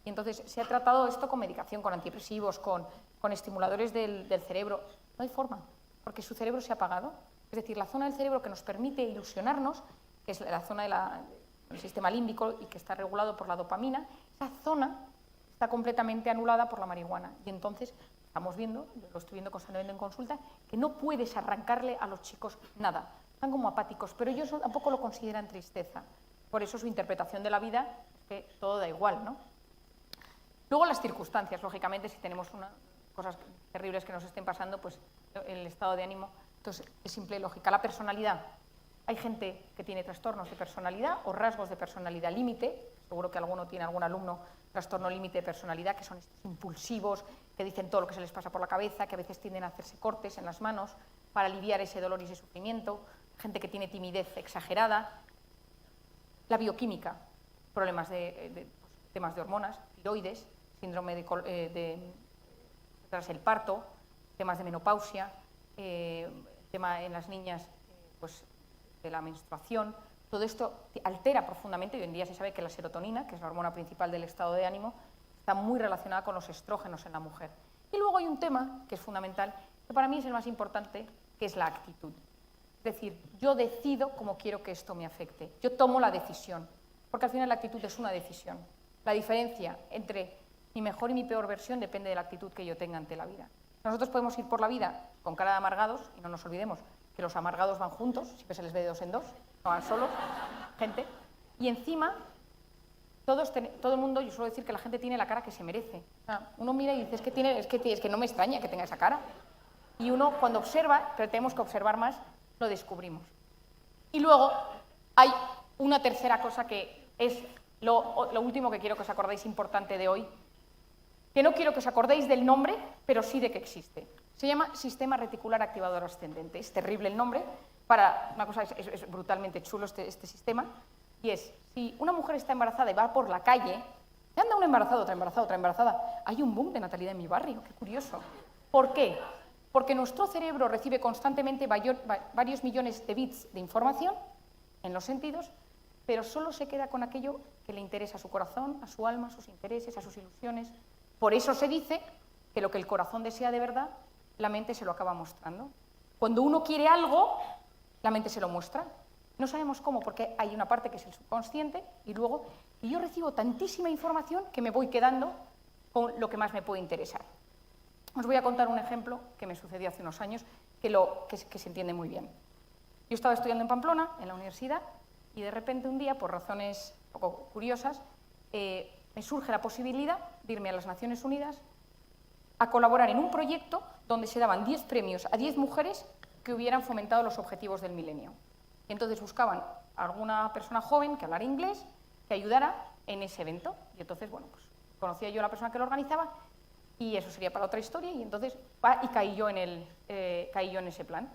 Y entonces se ha tratado esto con medicación, con antidepresivos, con estimuladores del cerebro. No hay forma, porque su cerebro se ha apagado. Es decir, la zona del cerebro que nos permite ilusionarnos, que es la zona del sistema límbico y que está regulado por la dopamina, esa zona está completamente anulada por la marihuana. Y entonces estamos viendo, lo estoy viendo constantemente en consulta, que no puedes arrancarle a los chicos nada. Están como apáticos, pero ellos tampoco lo consideran tristeza. Por eso su interpretación de la vida es que todo da igual, ¿no? Luego las circunstancias, lógicamente, si tenemos cosas terribles que nos estén pasando, pues el estado de ánimo, entonces es simple lógica. La personalidad. Hay gente que tiene trastornos de personalidad o rasgos de personalidad límite. Seguro que algún alumno, trastorno límite de personalidad, que son estos impulsivos, que dicen todo lo que se les pasa por la cabeza, que a veces tienden a hacerse cortes en las manos para aliviar ese dolor y ese sufrimiento. Gente que tiene timidez exagerada. La bioquímica, problemas temas de hormonas, tiroides, síndrome tras el parto, temas de menopausia, tema en las niñas de la menstruación. Todo esto altera profundamente. Hoy en día se sabe que la serotonina, que es la hormona principal del estado de ánimo, está muy relacionada con los estrógenos en la mujer. Y luego hay un tema que es fundamental, que para mí es el más importante, que es la actitud. Es decir, yo decido cómo quiero que esto me afecte. Yo tomo la decisión, porque al final la actitud es una decisión. La diferencia entre mi mejor y mi peor versión depende de la actitud que yo tenga ante la vida. Nosotros podemos ir por la vida con cara de amargados, y no nos olvidemos que los amargados van juntos, siempre se les ve de dos en dos, no van solos, gente, y encima todo el mundo, yo suelo decir que la gente tiene la cara que se merece. O sea, uno mira y dice, es que no me extraña que tenga esa cara. Y uno cuando observa, pero tenemos que observar más, lo descubrimos. Y luego hay una tercera cosa que es lo último que quiero que os acordéis importante de hoy, que no quiero que os acordéis del nombre, pero sí de que existe. Se llama Sistema Reticular Activador Ascendente. Es terrible el nombre, una cosa es brutalmente chulo este sistema, y es, si una mujer está embarazada y va por la calle, y anda una embarazada, otra embarazada, otra embarazada, hay un boom de natalidad en mi barrio, qué curioso. ¿Por qué? Porque nuestro cerebro recibe constantemente varios millones de bits de información en los sentidos, pero solo se queda con aquello que le interesa a su corazón, a su alma, a sus intereses, a sus ilusiones. Por eso se dice que lo que el corazón desea de verdad, la mente se lo acaba mostrando. Cuando uno quiere algo, la mente se lo muestra. No sabemos cómo, porque hay una parte que es el subconsciente y yo recibo tantísima información que me voy quedando con lo que más me puede interesar. Os voy a contar un ejemplo que me sucedió hace unos años que se entiende muy bien. Yo estaba estudiando en Pamplona, en la universidad, y de repente un día, por razones un poco curiosas, me surge la posibilidad de irme a las Naciones Unidas a colaborar en un proyecto donde se daban 10 premios a 10 mujeres que hubieran fomentado los objetivos del milenio. Entonces buscaban a alguna persona joven que hablara inglés, que ayudara en ese evento. Y entonces, bueno, pues conocía yo a la persona que lo organizaba y eso sería para otra historia, y entonces caí yo en ese plan.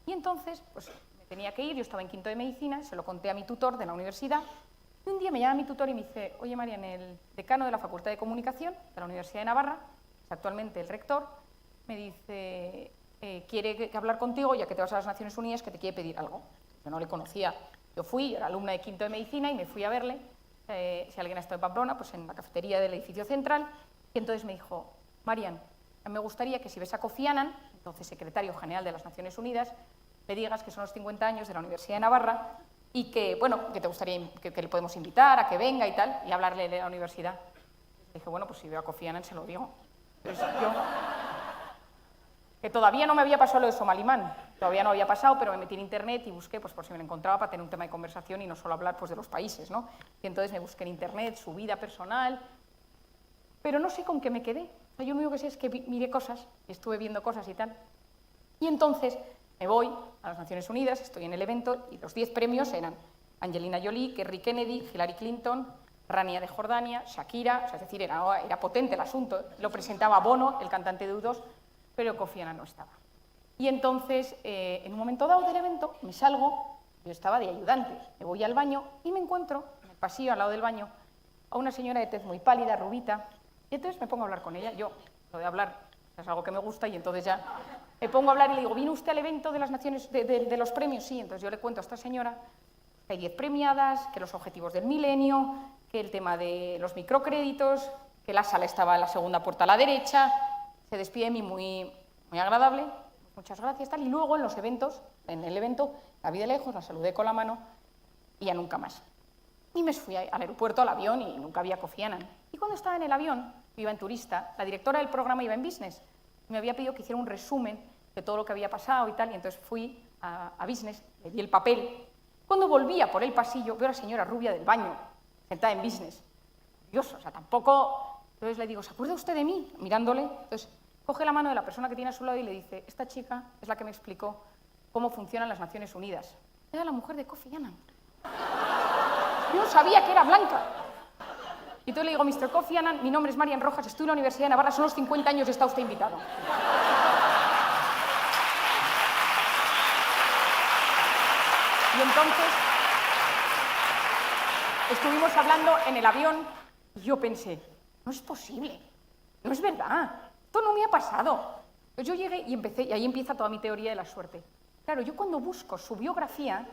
Y entonces, pues me tenía que ir, yo estaba en quinto de medicina, se lo conté a mi tutor de la universidad, y un día me llama mi tutor y me dice, oye Marian, el decano de la Facultad de Comunicación de la Universidad de Navarra, es actualmente el rector, me dice, quiere que hablar contigo, ya que te vas a las Naciones Unidas, que te quiere pedir algo. Yo no le conocía. Yo fui, era alumna de quinto de Medicina y me fui a verle, si alguien ha estado en Pamplona, pues en la cafetería del edificio central, y entonces me dijo, Marian, me gustaría que si ves a Kofi Annan, entonces secretario general de las Naciones Unidas, le digas que son los 50 años de la Universidad de Navarra y que, bueno, que te gustaría que le podemos invitar a que venga y tal, y hablarle de la universidad. Le dije, bueno, pues si veo a Kofi Annan se lo digo. Entonces yo, que todavía no me había pasado lo de Somalimán, todavía no había pasado, pero me metí en internet y busqué, pues por si me lo encontraba, para tener un tema de conversación y no solo hablar pues de los países, ¿no? Y entonces me busqué en internet su vida personal, pero no sé con qué me quedé. O sea, yo lo único que sé es que miré cosas, estuve viendo cosas y tal. Y entonces me voy a las Naciones Unidas, estoy en el evento y los 10 premios eran Angelina Jolie, Kerry Kennedy, Hillary Clinton, Rania de Jordania, Shakira, o sea, es decir, era potente el asunto. Lo presentaba Bono, el cantante de U2, pero Kofi Annan no estaba. Y entonces, en un momento dado del evento, me salgo, yo estaba de ayudante, me voy al baño y me encuentro en el pasillo al lado del baño a una señora de tez muy pálida, rubita, y entonces me pongo a hablar con ella. Yo, lo de hablar es algo que me gusta y entonces ya me pongo a hablar y le digo, ¿vino usted al evento de las Naciones, de los premios? Sí, entonces yo le cuento a esta señora que hay 10 premiadas, que los objetivos del milenio, que el tema de los microcréditos, que la sala estaba en la segunda puerta a la derecha, se despide de mí muy agradable, muchas gracias, tal, y luego en los eventos, en el evento, la vi de lejos, la saludé con la mano y ya nunca más. Y me fui al aeropuerto, al avión, y nunca había Kofi Annan. Y cuando estaba en el avión, iba en turista, la directora del programa iba en business, y me había pedido que hiciera un resumen de todo lo que había pasado y tal, y entonces fui a business, le di el papel. Cuando volvía por el pasillo, veo a la señora rubia del baño, sentada en business. Dios, o sea, tampoco... Entonces le digo, ¿se acuerda usted de mí? Mirándole, entonces coge la mano de la persona que tiene a su lado y le dice, esta chica es la que me explicó cómo funcionan las Naciones Unidas. Era la mujer de Kofi Annan. Yo no sabía que era blanca. Y entonces le digo, Mr. Kofi Annan, mi nombre es Marian Rojas, estoy en la Universidad de Navarra, son los 50 años y está usted invitado. Y entonces estuvimos hablando en el avión y yo pensé, no es posible, no es verdad, esto no me ha pasado. Pues yo llegué y empecé, y ahí empieza toda mi teoría de la suerte. Claro, yo cuando busco su biografía,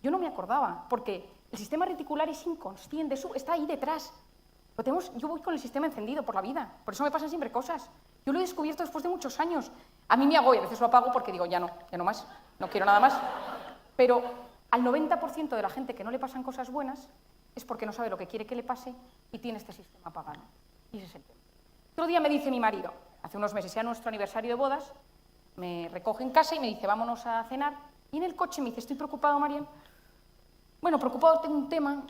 yo no me acordaba, porque el sistema reticular es inconsciente, está ahí detrás. Yo voy con el sistema encendido por la vida, por eso me pasan siempre cosas. Yo lo he descubierto después de muchos años. A mí me agobia, a veces lo apago porque digo, ya no más, no quiero nada más. Pero al 90% de la gente que no le pasan cosas buenas es porque no sabe lo que quiere que le pase y tiene este sistema apagado. Y ese es el tema. Otro día me dice mi marido, hace unos meses, era nuestro aniversario de bodas, me recoge en casa y me dice, vámonos a cenar. Y en el coche me dice, estoy preocupado, Marian. Bueno, preocupado, tengo un tema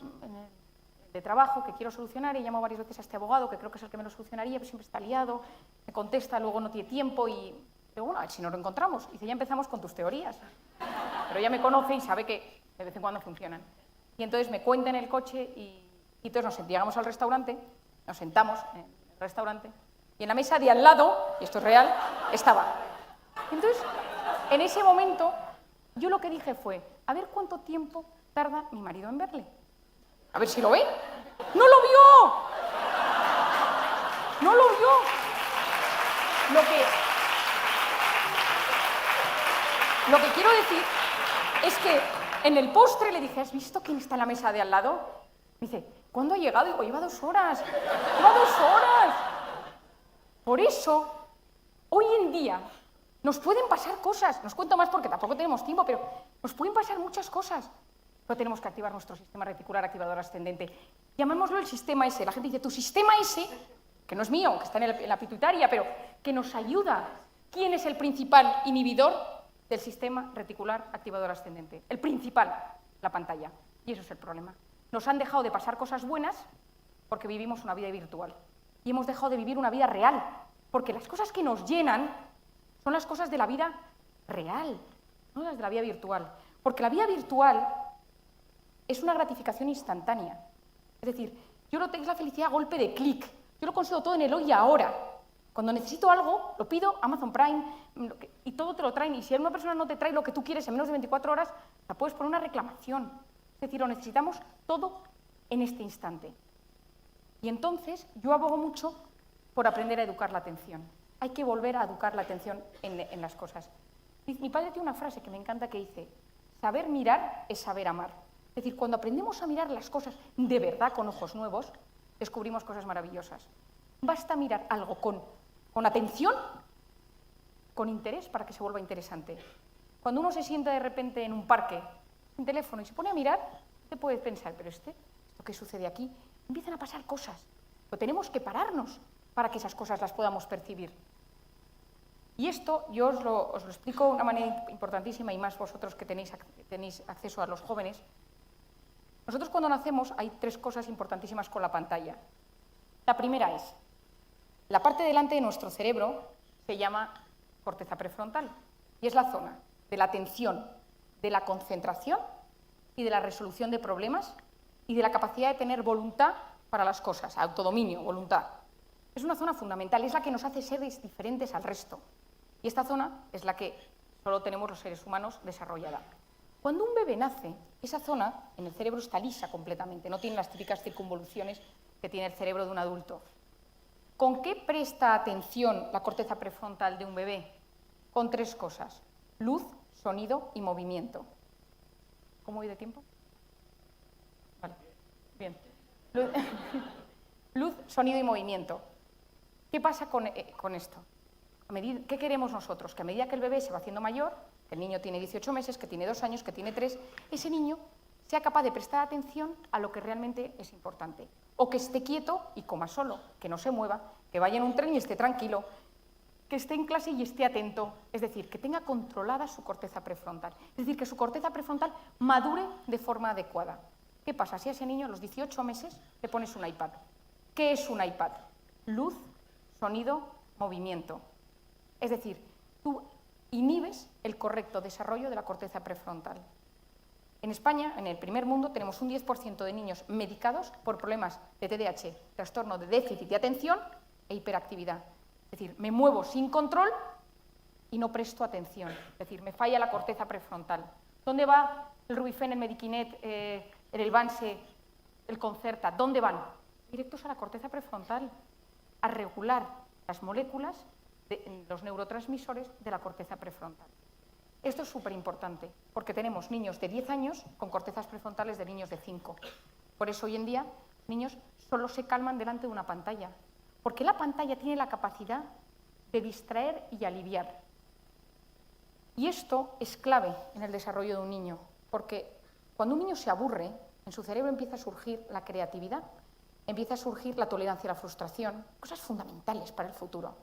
de trabajo que quiero solucionar y llamo varias veces a este abogado, que creo que es el que me lo solucionaría, pero siempre está liado, me contesta, luego no tiene tiempo y digo, bueno, a ver si nos lo encontramos. Y dice, ya empezamos con tus teorías. Pero ella me conoce y sabe que de vez en cuando funcionan. Y entonces me cuenta en el coche y entonces llegamos al restaurante, nos sentamos en el restaurante y en la mesa de al lado, y esto es real, estaba. Entonces, en ese momento, yo lo que dije fue, a ver cuánto tiempo tarda mi marido en verle. A ver si lo ve. ¡No lo vio! ¡No lo vio! Lo que quiero decir es que en el postre le dije, ¿has visto quién está en la mesa de al lado? Me dice, ¿cuándo ha llegado? Y digo, lleva 2 horas. ¡Lleva 2 horas! Por eso, hoy en día, nos pueden pasar cosas. No os cuento más porque tampoco tenemos tiempo, pero nos pueden pasar muchas cosas. Pero tenemos que activar nuestro sistema reticular activador ascendente. Llamémoslo el sistema S. La gente dice, tu sistema S, que no es mío, que está en la pituitaria, pero que nos ayuda. ¿Quién es el principal inhibidor del sistema reticular activador ascendente? El principal, la pantalla. Y eso es el problema. Nos han dejado de pasar cosas buenas porque vivimos una vida virtual. Y hemos dejado de vivir una vida real. Porque las cosas que nos llenan son las cosas de la vida real, no las de la vida virtual. Porque la vida virtual es una gratificación instantánea. Es decir, yo no tengo la felicidad a golpe de clic. Yo lo consigo todo en el hoy y ahora. Cuando necesito algo, lo pido, Amazon Prime, y todo te lo traen. Y si una persona no te trae lo que tú quieres en menos de 24 horas, la puedes poner una reclamación. Es decir, lo necesitamos todo en este instante. Y entonces yo abogo mucho por aprender a educar la atención. hay que volver a educar la atención en las cosas. Mi padre tiene una frase que me encanta que dice: saber mirar es saber amar. Es decir, cuando aprendemos a mirar las cosas de verdad con ojos nuevos, descubrimos cosas maravillosas. Basta mirar algo con atención, con interés, para que se vuelva interesante. Cuando uno se sienta de repente en un parque, sin teléfono, y se pone a mirar, te puedes pensar, pero ¿esto qué sucede aquí? Empiezan a pasar cosas. Pero tenemos que pararnos para que esas cosas las podamos percibir. Y esto yo os lo explico de una manera importantísima, y más vosotros que tenéis acceso a los jóvenes. Nosotros cuando nacemos hay 3 cosas importantísimas con la pantalla. La primera es, la parte delante de nuestro cerebro se llama corteza prefrontal, y es la zona de la atención, de la concentración y de la resolución de problemas y de la capacidad de tener voluntad para las cosas, autodominio, voluntad. Es una zona fundamental, es la que nos hace seres diferentes al resto. Y esta zona es la que solo tenemos los seres humanos desarrollada. Cuando un bebé nace, esa zona en el cerebro está lisa completamente, no tiene las típicas circunvoluciones que tiene el cerebro de un adulto. ¿Con qué presta atención la corteza prefrontal de un bebé? Con 3 cosas: luz, sonido y movimiento. ¿Cómo voy de tiempo? Vale, bien. Luz, sonido y movimiento. ¿Qué pasa con esto? ¿Qué queremos nosotros? Que a medida que el bebé se va haciendo mayor, que el niño tiene 18 meses, que tiene 2 años, que tiene 3, ese niño sea capaz de prestar atención a lo que realmente es importante. O que esté quieto y coma solo, que no se mueva, que vaya en un tren y esté tranquilo, que esté en clase y esté atento, es decir, que tenga controlada su corteza prefrontal. Es decir, que su corteza prefrontal madure de forma adecuada. ¿Qué pasa si a ese niño a los 18 meses le pones un iPad? ¿Qué es un iPad? Luz, sonido, movimiento. Es decir, tú inhibes el correcto desarrollo de la corteza prefrontal. En España, en el primer mundo, tenemos un 10% de niños medicados por problemas de TDAH, trastorno de déficit de atención e hiperactividad. Es decir, me muevo sin control y no presto atención. Es decir, me falla la corteza prefrontal. ¿Dónde va el Rubifen, el Mediquinet, el Elvanse, el Concerta? ¿Dónde van? Directos a la corteza prefrontal, a regular las moléculas, los neurotransmisores de la corteza prefrontal. Esto es súper importante, porque tenemos niños de 10 años con cortezas prefrontales de niños de 5. Por eso hoy en día niños solo se calman delante de una pantalla, porque la pantalla tiene la capacidad de distraer y aliviar. Y esto es clave en el desarrollo de un niño, porque cuando un niño se aburre, en su cerebro empieza a surgir la creatividad, empieza a surgir la tolerancia a la frustración, cosas fundamentales para el futuro.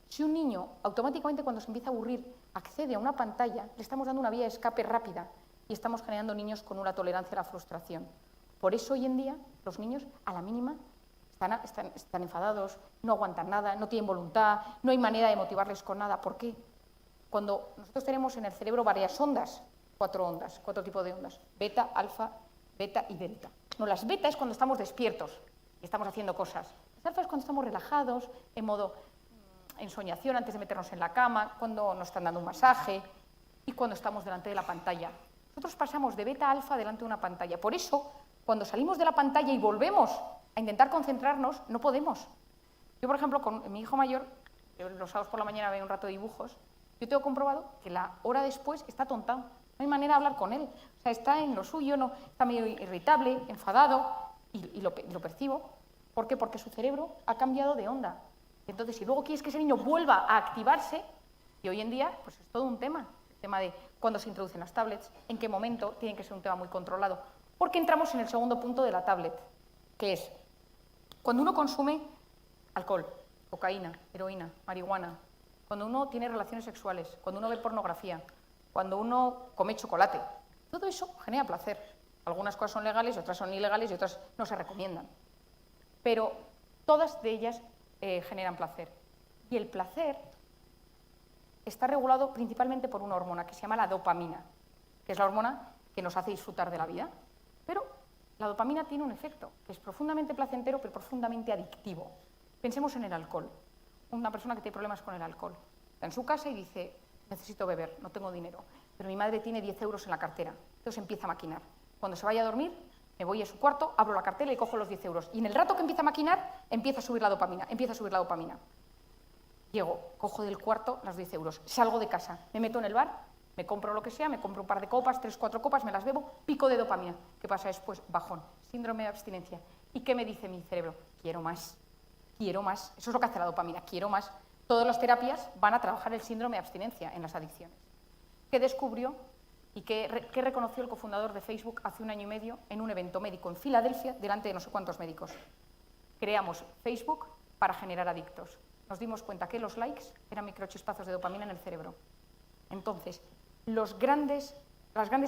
Si un niño automáticamente cuando se empieza a aburrir accede a una pantalla, le estamos dando una vía de escape rápida y estamos generando niños con una tolerancia a la frustración. Por eso hoy en día los niños a la mínima están enfadados, no aguantan nada, no tienen voluntad, no hay manera de motivarles con nada. ¿Por qué? Cuando nosotros tenemos en el cerebro varias ondas, 4 tipos de ondas, beta, alfa, beta y delta. No, las beta es cuando estamos despiertos y estamos haciendo cosas. Las alfa es cuando estamos relajados, en modo ensoñación antes de meternos en la cama, cuando nos están dando un masaje y cuando estamos delante de la pantalla. Nosotros pasamos de beta a alfa delante de una pantalla. Por eso, cuando salimos de la pantalla y volvemos a intentar concentrarnos, no podemos. Yo, por ejemplo, con mi hijo mayor, los sábados por la mañana veo un rato de dibujos, yo tengo comprobado que la hora después está tontado. No hay manera de hablar con él. O sea, está en lo suyo, no, está medio irritable, enfadado, y lo percibo. ¿Por qué? Porque su cerebro ha cambiado de onda. Entonces, si luego quieres que ese niño vuelva a activarse, y hoy en día pues es todo un tema, el tema de cuándo se introducen las tablets, en qué momento, tiene que ser un tema muy controlado. Porque entramos en el segundo punto de la tablet, que es cuando uno consume alcohol, cocaína, heroína, marihuana, cuando uno tiene relaciones sexuales, cuando uno ve pornografía, cuando uno come chocolate, todo eso genera placer. Algunas cosas son legales, otras son ilegales y otras no se recomiendan. Pero todas de ellas generan placer. Y el placer está regulado principalmente por una hormona que se llama la dopamina, que es la hormona que nos hace disfrutar de la vida. Pero la dopamina tiene un efecto que es profundamente placentero, pero profundamente adictivo. Pensemos en el alcohol. Una persona que tiene problemas con el alcohol está en su casa y dice: necesito beber, no tengo dinero, pero mi madre tiene 10 euros en la cartera. Entonces empieza a maquinar. Cuando se vaya a dormir, me voy a su cuarto, abro la cartera y cojo los 10 euros. Y en el rato que empieza a maquinar, empieza a subir la dopamina, empieza a subir la dopamina. Llego, cojo del cuarto las 10 euros, salgo de casa, me meto en el bar, me compro lo que sea, me compro un par de copas, 3, 4 copas, me las bebo, pico de dopamina. ¿Qué pasa después? Bajón, síndrome de abstinencia. ¿Y qué me dice mi cerebro? Quiero más, quiero más. Eso es lo que hace la dopamina, quiero más. Todas las terapias van a trabajar el síndrome de abstinencia en las adicciones. ¿Qué descubrió y qué reconoció el cofundador de Facebook hace 1 año y medio en un evento médico en Filadelfia delante de no sé cuántos médicos? Creamos Facebook para generar adictos. Nos dimos cuenta que los likes eran microchispazos de dopamina en el cerebro. Entonces, las grandes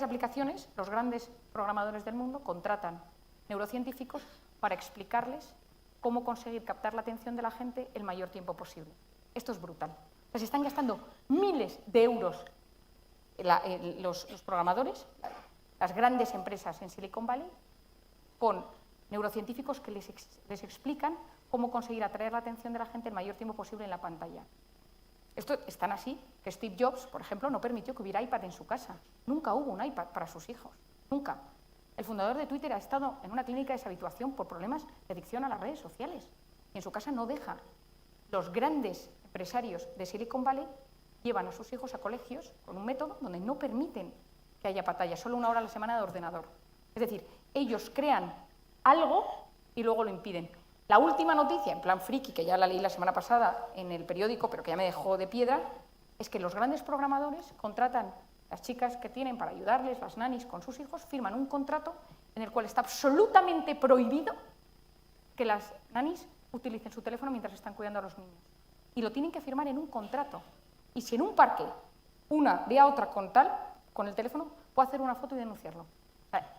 aplicaciones, los grandes programadores del mundo contratan neurocientíficos para explicarles cómo conseguir captar la atención de la gente el mayor tiempo posible. Esto es brutal. O sea, se están gastando miles de euros los programadores, las grandes empresas en Silicon Valley, con neurocientíficos que les explican cómo conseguir atraer la atención de la gente el mayor tiempo posible en la pantalla. Esto es tan así que Steve Jobs, por ejemplo, no permitió que hubiera iPad en su casa. Nunca hubo un iPad para sus hijos. Nunca. El fundador de Twitter ha estado en una clínica de deshabituación por problemas de adicción a las redes sociales. Y en su casa no deja. Los grandes empresarios de Silicon Valley llevan a sus hijos a colegios con un método donde no permiten que haya pantalla, solo 1 hora a la semana de ordenador. Es decir, ellos crean algo y luego lo impiden. La última noticia, en plan friki, que ya la leí la semana pasada en el periódico, pero que ya me dejó de piedra, es que los grandes programadores contratan las chicas que tienen para ayudarles, las nanis con sus hijos, firman un contrato en el cual está absolutamente prohibido que las nanis utilicen su teléfono mientras están cuidando a los niños. Y lo tienen que firmar en un contrato. Y si en un parque una ve a otra con el teléfono, puede hacer una foto y denunciarlo. O sea,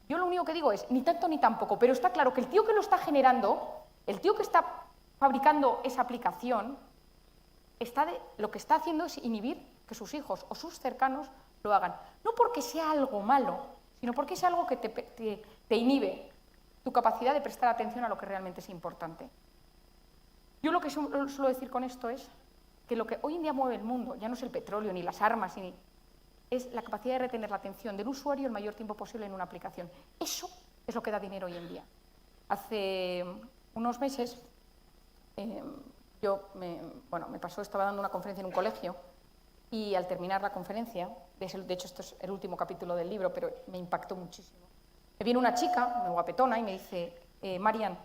yo lo único que digo es, ni tanto ni tampoco, pero está claro que el tío que lo está generando, el tío que está fabricando esa aplicación, lo que está haciendo es inhibir que sus hijos o sus cercanos lo hagan. No porque sea algo malo, sino porque es algo que te inhibe tu capacidad de prestar atención a lo que realmente es importante. Yo lo que suelo decir con esto es que lo que hoy en día mueve el mundo ya no es el petróleo, ni las armas, es la capacidad de retener la atención del usuario el mayor tiempo posible en una aplicación. Eso es lo que da dinero hoy en día. Hace unos meses, estaba dando una conferencia en un colegio y al terminar la conferencia, de hecho esto es el último capítulo del libro, pero me impactó muchísimo, me viene una chica, muy guapetona, y me dice, Marian,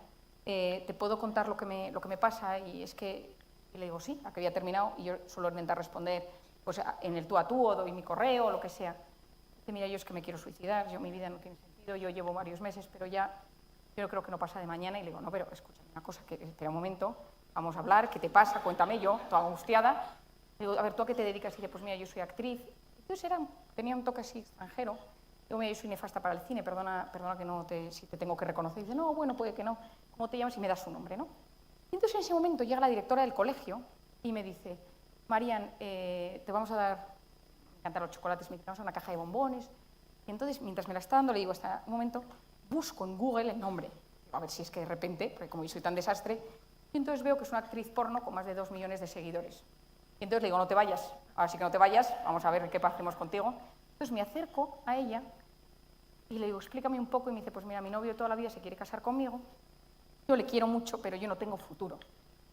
¿te puedo contar lo que me pasa? Y es que, y le digo, sí, a que había terminado, y yo suelo intentar responder pues, en el tú a tú, o doy mi correo, o lo que sea. Dice, mira, yo es que me quiero suicidar, mi vida no tiene sentido, yo llevo varios meses, pero ya yo creo que no pasa de mañana. Y le digo, no, pero escúchame una cosa, que espera un momento, vamos a hablar, ¿qué te pasa? Cuéntame. Yo, toda angustiada. Le digo, a ver, ¿tú a qué te dedicas? Y dice, pues mira, yo soy actriz. Entonces tenía un toque así extranjero. Digo, mira, yo soy nefasta para el cine, perdona que si te tengo que reconocer. Y dice, no, bueno, puede que no. ¿Cómo te llamas? Y me das su nombre, ¿no? Y entonces en ese momento llega la directora del colegio y me dice, Marian, te vamos a dar, me encantan los chocolates, me vamos a una caja de bombones. Y entonces, mientras me la está dando, le digo, hasta un momento, busco en Google el nombre, a ver si es que de repente, porque como yo soy tan desastre, y entonces veo que es una actriz porno con más de 2 millones de seguidores. Y entonces le digo, no te vayas, ahora sí que no te vayas, vamos a ver qué hacemos contigo. Entonces me acerco a ella y le digo, explícame un poco, y me dice, pues mira, mi novio toda la vida se quiere casar conmigo, yo le quiero mucho, pero yo no tengo futuro.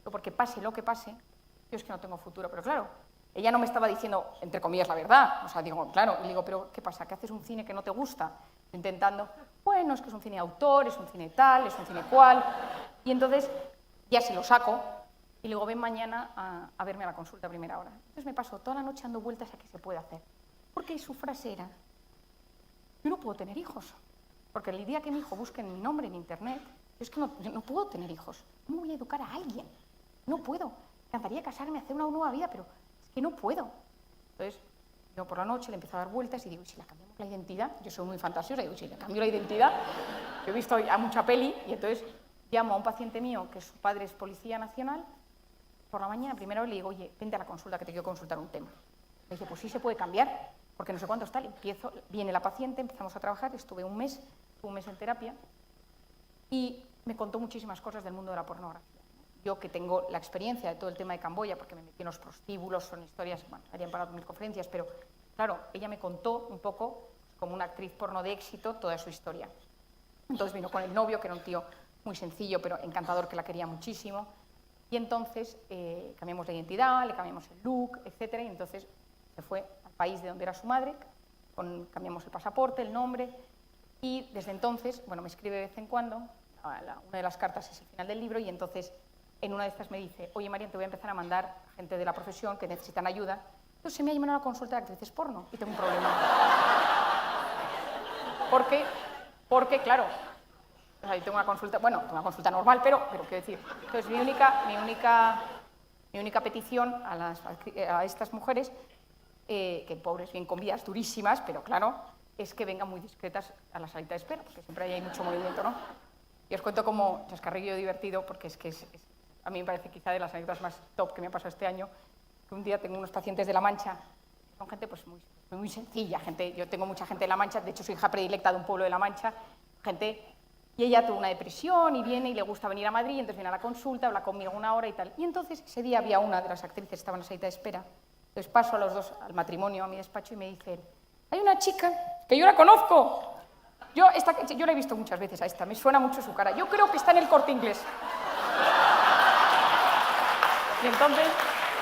Porque pase lo que pase, yo es que no tengo futuro. Pero claro, ella no me estaba diciendo, entre comillas, la verdad. O sea, digo, claro, y le digo, pero ¿qué pasa? ¿Que haces un cine que no te gusta? Intentando, bueno, es que es un cine de autor, es un cine tal, es un cine cual. Y entonces ya se lo saco y le digo, ven mañana a verme a la consulta a primera hora. Entonces me paso toda la noche dando vueltas a qué se puede hacer. Porque su frase era, yo no puedo tener hijos. Porque el día que mi hijo busque mi nombre en internet, yo es que no puedo tener hijos. ¿Cómo voy a educar a alguien? No puedo. Me encantaría casarme, hacer una nueva vida, pero es que no puedo. Entonces, yo por la noche le empiezo a dar vueltas y digo, ¿y si la cambiamos la identidad? Yo soy muy fantasiosa, digo, si le cambio la identidad, yo he visto a mucha peli, y entonces llamo a un paciente mío, que su padre es policía nacional, por la mañana, primero le digo, oye, vente a la consulta, que te quiero consultar un tema. Me dice, pues sí se puede cambiar, porque no sé cuánto está. Viene la paciente, empezamos a trabajar, estuve un mes en terapia, y me contó muchísimas cosas del mundo de la pornografía. Yo que tengo la experiencia de todo el tema de Camboya, porque me metí en los prostíbulos, son historias, bueno, harían para 1000 conferencias, pero claro, ella me contó un poco, como una actriz porno de éxito, toda su historia. Entonces vino con el novio, que era un tío muy sencillo, pero encantador, que la quería muchísimo. Y entonces cambiamos la identidad, le cambiamos el look, etc. Y entonces se fue al país de donde era su madre, cambiamos el pasaporte, el nombre, y desde entonces, bueno, me escribe de vez en cuando, una de las cartas es el final del libro, y entonces en una de estas me dice, oye, Marian, te voy a empezar a mandar gente de la profesión que necesitan ayuda. Entonces se me ha llamado a la consulta de actrices porno y tengo un problema. Porque claro, o sea, yo tengo una consulta, bueno, tengo una consulta normal, pero quiero decir, entonces mi única petición a estas mujeres, que pobres, bien con vidas durísimas, pero claro, es que vengan muy discretas a la salita de espera, porque siempre hay mucho movimiento, ¿no? Y os cuento como chascarrillo divertido, porque es que a mí me parece quizá de las anécdotas más top que me ha pasado este año, que un día tengo unos pacientes de La Mancha, que son gente pues muy sencilla, yo tengo mucha gente de La Mancha, de hecho soy hija predilecta de un pueblo de La Mancha, y ella tuvo una depresión y viene y le gusta venir a Madrid, entonces viene a la consulta, habla conmigo una hora y tal. Y entonces ese día había una de las actrices que estaba en la salita de espera, entonces paso a los dos al matrimonio, a mi despacho, y me dicen, hay una chica que yo la conozco. Yo la he visto muchas veces a esta, me suena mucho su cara. Yo creo que está en el Corte Inglés. Y entonces,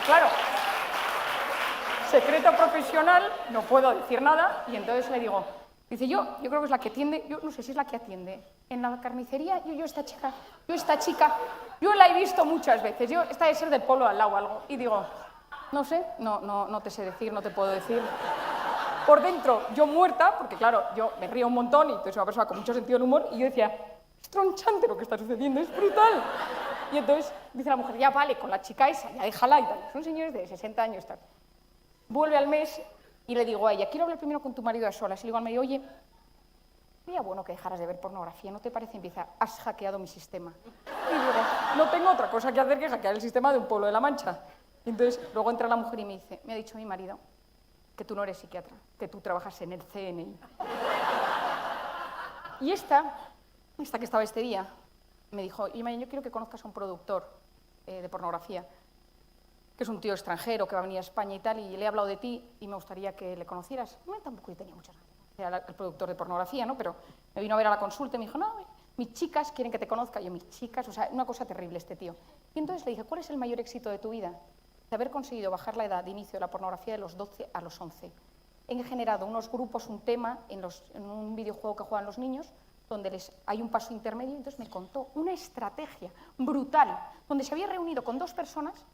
claro, secreto profesional, no puedo decir nada, y entonces le digo, dice, yo creo que es la que atiende, yo no sé si es la que atiende. En la carnicería, esta chica, yo la he visto muchas veces, esta debe ser del pueblo al lado o algo. Y digo, no sé, no te sé decir, no te puedo decir. Por dentro, yo muerta, porque claro, yo me río un montón y soy una persona con mucho sentido del humor, y yo decía, es tronchante lo que está sucediendo, es brutal. Y entonces dice la mujer, ya vale, con la chica esa, ya déjala y tal. Son señores de 60 años, tal. Vuelve al mes y le digo a ella, quiero hablar primero con tu marido a solas. Y le digo al marido, oye, sería bueno que dejaras de ver pornografía, ¿no te parece? Y empieza, has hackeado mi sistema. Y digo, no tengo otra cosa que hacer que hackear el sistema de un pueblo de La Mancha. Y entonces luego entra la mujer y me dice, me ha dicho mi marido que tú no eres psiquiatra, que tú trabajas en el CNI. Y esta que estaba este día, me dijo, y Marian, yo quiero que conozcas a un productor de pornografía, que es un tío extranjero que va a venir a España y tal, y le he hablado de ti y me gustaría que le conocieras. No, tampoco tenía muchas ganas. Era el productor de pornografía, ¿no? Pero me vino a ver a la consulta y me dijo, no, mis chicas quieren que te conozca. Y yo, mis chicas, o sea, una cosa terrible este tío. Y entonces le dije, ¿cuál es el mayor éxito de tu vida? De haber conseguido bajar la edad de inicio de la pornografía de los 12 a los 11. He generado unos grupos, un tema, en un videojuego que juegan los niños, donde hay un paso intermedio, y entonces me contó una estrategia brutal, donde se había reunido con 2 personas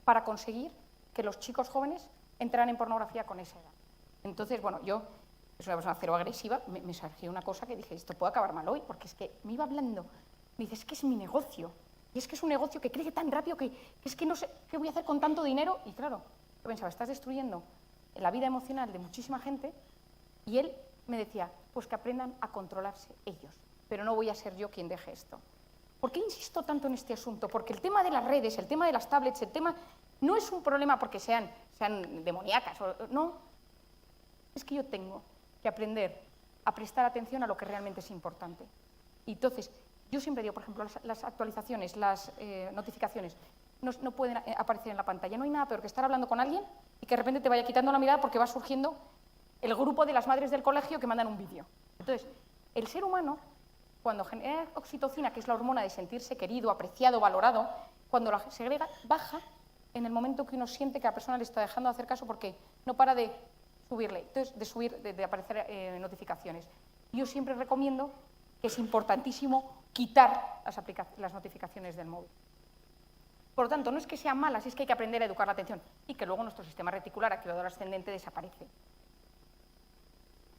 para conseguir que los chicos jóvenes entraran en pornografía con esa edad. Entonces, bueno, yo, que soy una persona cero agresiva, me surgió una cosa que dije, esto puede acabar mal hoy, porque es que me iba hablando, me dice, es que es mi negocio, y es que es un negocio que crece tan rápido que es que no sé qué voy a hacer con tanto dinero, y claro, yo pensaba, estás destruyendo la vida emocional de muchísima gente, y él me decía, pues que aprendan a controlarse ellos, pero no voy a ser yo quien deje esto. ¿Por qué insisto tanto en este asunto? Porque el tema de las redes, el tema de las tablets, el tema no es un problema porque sean demoníacas, no, es que yo tengo que aprender a prestar atención a lo que realmente es importante. Y entonces, yo siempre digo, por ejemplo, las actualizaciones, las notificaciones, no pueden aparecer en la pantalla. No hay nada peor que estar hablando con alguien y que de repente te vaya quitando la mirada porque va surgiendo el grupo de las madres del colegio que mandan un vídeo. Entonces, el ser humano, cuando genera oxitocina, que es la hormona de sentirse querido, apreciado, valorado, cuando la segrega, baja en el momento que uno siente que la persona le está dejando de hacer caso porque no para de subirle, entonces de aparecer notificaciones. Yo siempre recomiendo que es importantísimo quitar las notificaciones del móvil. Por lo tanto, no es que sean malas, es que hay que aprender a educar la atención y que luego nuestro sistema reticular activador ascendente desaparece.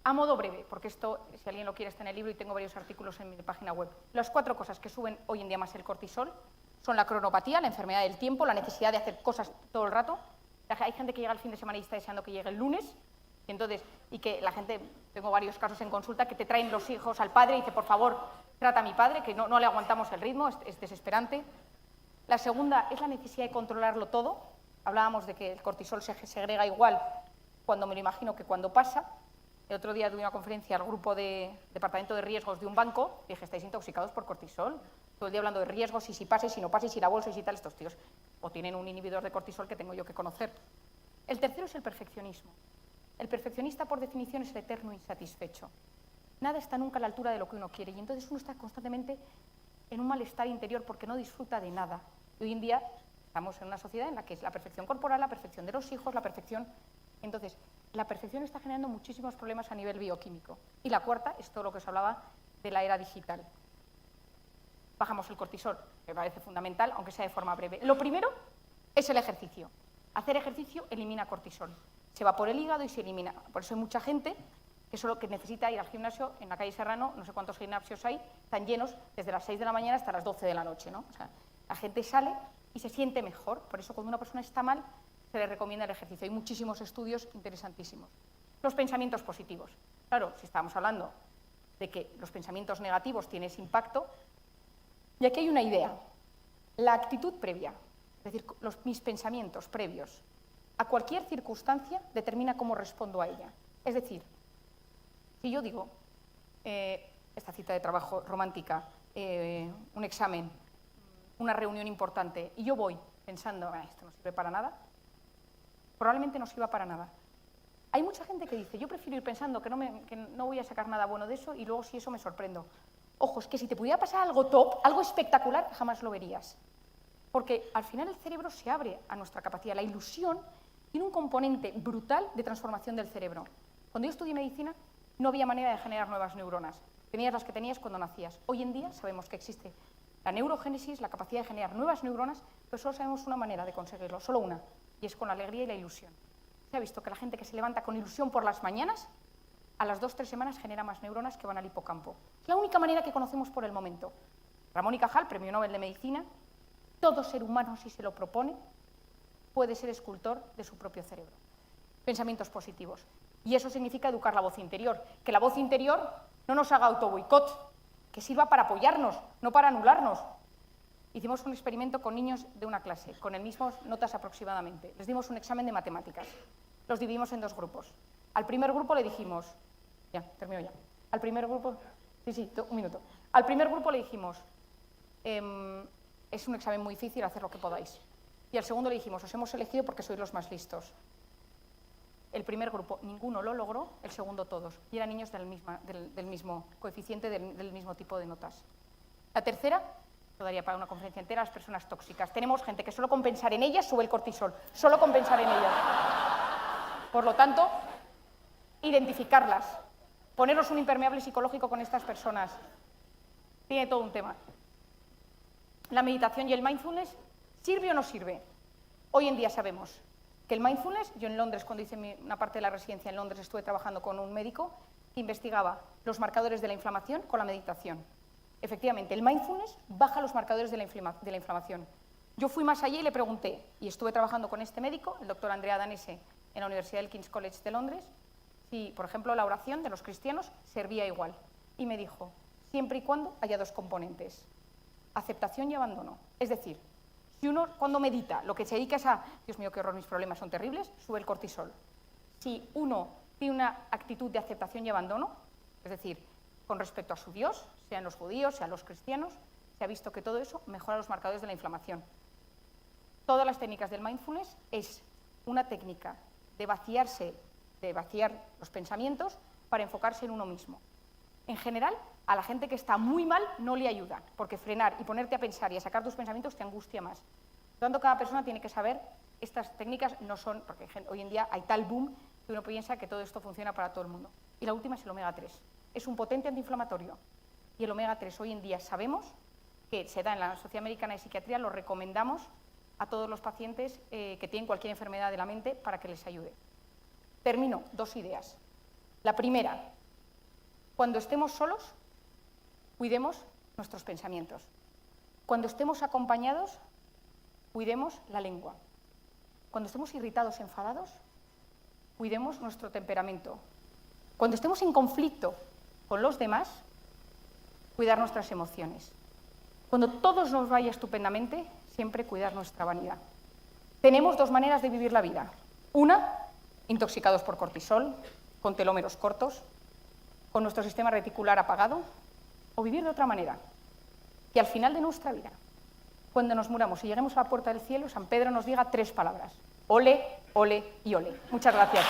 A modo breve, porque esto, si alguien lo quiere, está en el libro y tengo varios artículos en mi página web. Las 4 cosas que suben hoy en día más el cortisol son la cronopatía, la enfermedad del tiempo, la necesidad de hacer cosas todo el rato. Hay gente que llega el fin de semana y está deseando que llegue el lunes, y que la gente, tengo varios casos en consulta, que te traen los hijos al padre y dice, por favor, trata a mi padre, que no le aguantamos el ritmo, es desesperante. La segunda es la necesidad de controlarlo todo. Hablábamos de que el cortisol se segrega igual cuando me lo imagino que cuando pasa. El otro día tuve una conferencia al grupo de departamento de riesgos de un banco y dije, estáis intoxicados por cortisol. Todo el día hablando de riesgos, y si pasa, y si no pasa, y si la bolsa, y si tal, estos tíos o tienen un inhibidor de cortisol que tengo yo que conocer. El tercero es el perfeccionismo. El perfeccionista, por definición, es el eterno insatisfecho. Nada está nunca a la altura de lo que uno quiere, y entonces uno está constantemente en un malestar interior porque no disfruta de nada. Y hoy en día estamos en una sociedad en la que es la perfección corporal, la perfección de los hijos, la perfección... Entonces, la perfección está generando muchísimos problemas a nivel bioquímico. Y la cuarta es todo lo que os hablaba de la era digital. Bajamos el cortisol, que me parece fundamental, aunque sea de forma breve. Lo primero es el ejercicio. Hacer ejercicio elimina cortisol. Se va por el hígado y se elimina. Por eso hay mucha gente que necesita ir al gimnasio en la calle Serrano, no sé cuántos gimnasios hay, están llenos desde las 6 de la mañana hasta las 12 de la noche, ¿no? O sea, la gente sale y se siente mejor. Por eso cuando una persona está mal, se le recomienda el ejercicio. Hay muchísimos estudios interesantísimos. Los pensamientos positivos. Claro, si estábamos hablando de que los pensamientos negativos tienen ese impacto, y aquí hay una idea. La actitud previa, es decir, mis pensamientos previos a cualquier circunstancia determina cómo respondo a ella. Es decir, si yo digo, esta cita de trabajo romántica, un examen, una reunión importante, y yo voy pensando, esto no sirve para nada, probablemente no sirva para nada. Hay mucha gente que dice, yo prefiero ir pensando que no voy a sacar nada bueno de eso y luego si eso me sorprendo. Ojo, es que si te pudiera pasar algo top, algo espectacular, jamás lo verías. Porque al final el cerebro se abre a nuestra capacidad. La ilusión tiene un componente brutal de transformación del cerebro. Cuando yo estudié medicina, no había manera de generar nuevas neuronas. Tenías las que tenías cuando nacías. Hoy en día sabemos que existe la neurogénesis, la capacidad de generar nuevas neuronas, pero solo sabemos una manera de conseguirlo, solo una, y es con la alegría y la ilusión. Se ha visto que la gente que se levanta con ilusión por las mañanas, a las 2 o 3 semanas genera más neuronas que van al hipocampo. Es la única manera que conocemos por el momento. Ramón y Cajal, Premio Nobel de Medicina, todo ser humano, si se lo propone, puede ser escultor de su propio cerebro. Pensamientos positivos. Y eso significa educar la voz interior. Que la voz interior no nos haga autoboicot, que sirva para apoyarnos, no para anularnos. Hicimos un experimento con niños de una clase, con el mismo notas aproximadamente. Les dimos un examen de matemáticas. Los dividimos en 2 grupos. Al primer grupo le dijimos... Ya, termino ya. Al primer grupo... Sí, un minuto. Al primer grupo le dijimos... es un examen muy difícil, haced lo que podáis. Y al segundo le dijimos, os hemos elegido porque sois los más listos. El primer grupo, ninguno lo logró, el segundo todos. Y eran niños del mismo coeficiente, del mismo tipo de notas. La tercera, lo daría para una conferencia entera, las personas tóxicas. Tenemos gente que solo con pensar en ellas sube el cortisol, solo con pensar en ellas. Por lo tanto, identificarlas, poneros un impermeable psicológico con estas personas. Tiene todo un tema. La meditación y el mindfulness, ¿sirve o no sirve? Hoy en día sabemos que el mindfulness, yo en Londres, cuando hice una parte de la residencia en Londres, estuve trabajando con un médico que investigaba los marcadores de la inflamación con la meditación. Efectivamente, el mindfulness baja los marcadores de la inflamación. Yo fui más allá y le pregunté, y estuve trabajando con este médico, el doctor Andrea Danese, en la Universidad del King's College de Londres, si, por ejemplo, la oración de los cristianos servía igual. Y me dijo, siempre y cuando haya 2 componentes, aceptación y abandono. Es decir, si uno cuando medita lo que se dedica es a, Dios mío, qué horror, mis problemas son terribles, sube el cortisol. Si uno tiene una actitud de aceptación y abandono, es decir, con respecto a su Dios, sean los judíos, sean los cristianos, se ha visto que todo eso mejora los marcadores de la inflamación. Todas las técnicas del mindfulness es una técnica de vaciar los pensamientos para enfocarse en uno mismo. En general, a la gente que está muy mal no le ayuda, porque frenar y ponerte a pensar y a sacar tus pensamientos te angustia más. Por lo tanto, cada persona tiene que saber, estas técnicas no son, porque hoy en día hay tal boom que uno piensa que todo esto funciona para todo el mundo. Y la última es el omega 3. Es un potente antiinflamatorio. Y el omega 3 hoy en día sabemos que se da en la Sociedad Americana de Psiquiatría, lo recomendamos a todos los pacientes que tienen cualquier enfermedad de la mente para que les ayude. Termino, 2 ideas. La primera, cuando estemos solos, cuidemos nuestros pensamientos. Cuando estemos acompañados, cuidemos la lengua. Cuando estemos irritados, enfadados, cuidemos nuestro temperamento. Cuando estemos en conflicto con los demás, cuidar nuestras emociones. Cuando todo nos vaya estupendamente, siempre cuidar nuestra vanidad. Tenemos 2 maneras de vivir la vida. Una, intoxicados por cortisol, con telómeros cortos, con nuestro sistema reticular apagado, o vivir de otra manera, que al final de nuestra vida, cuando nos muramos y lleguemos a la puerta del cielo, San Pedro nos diga 3 palabras: ole, ole y ole. Muchas gracias.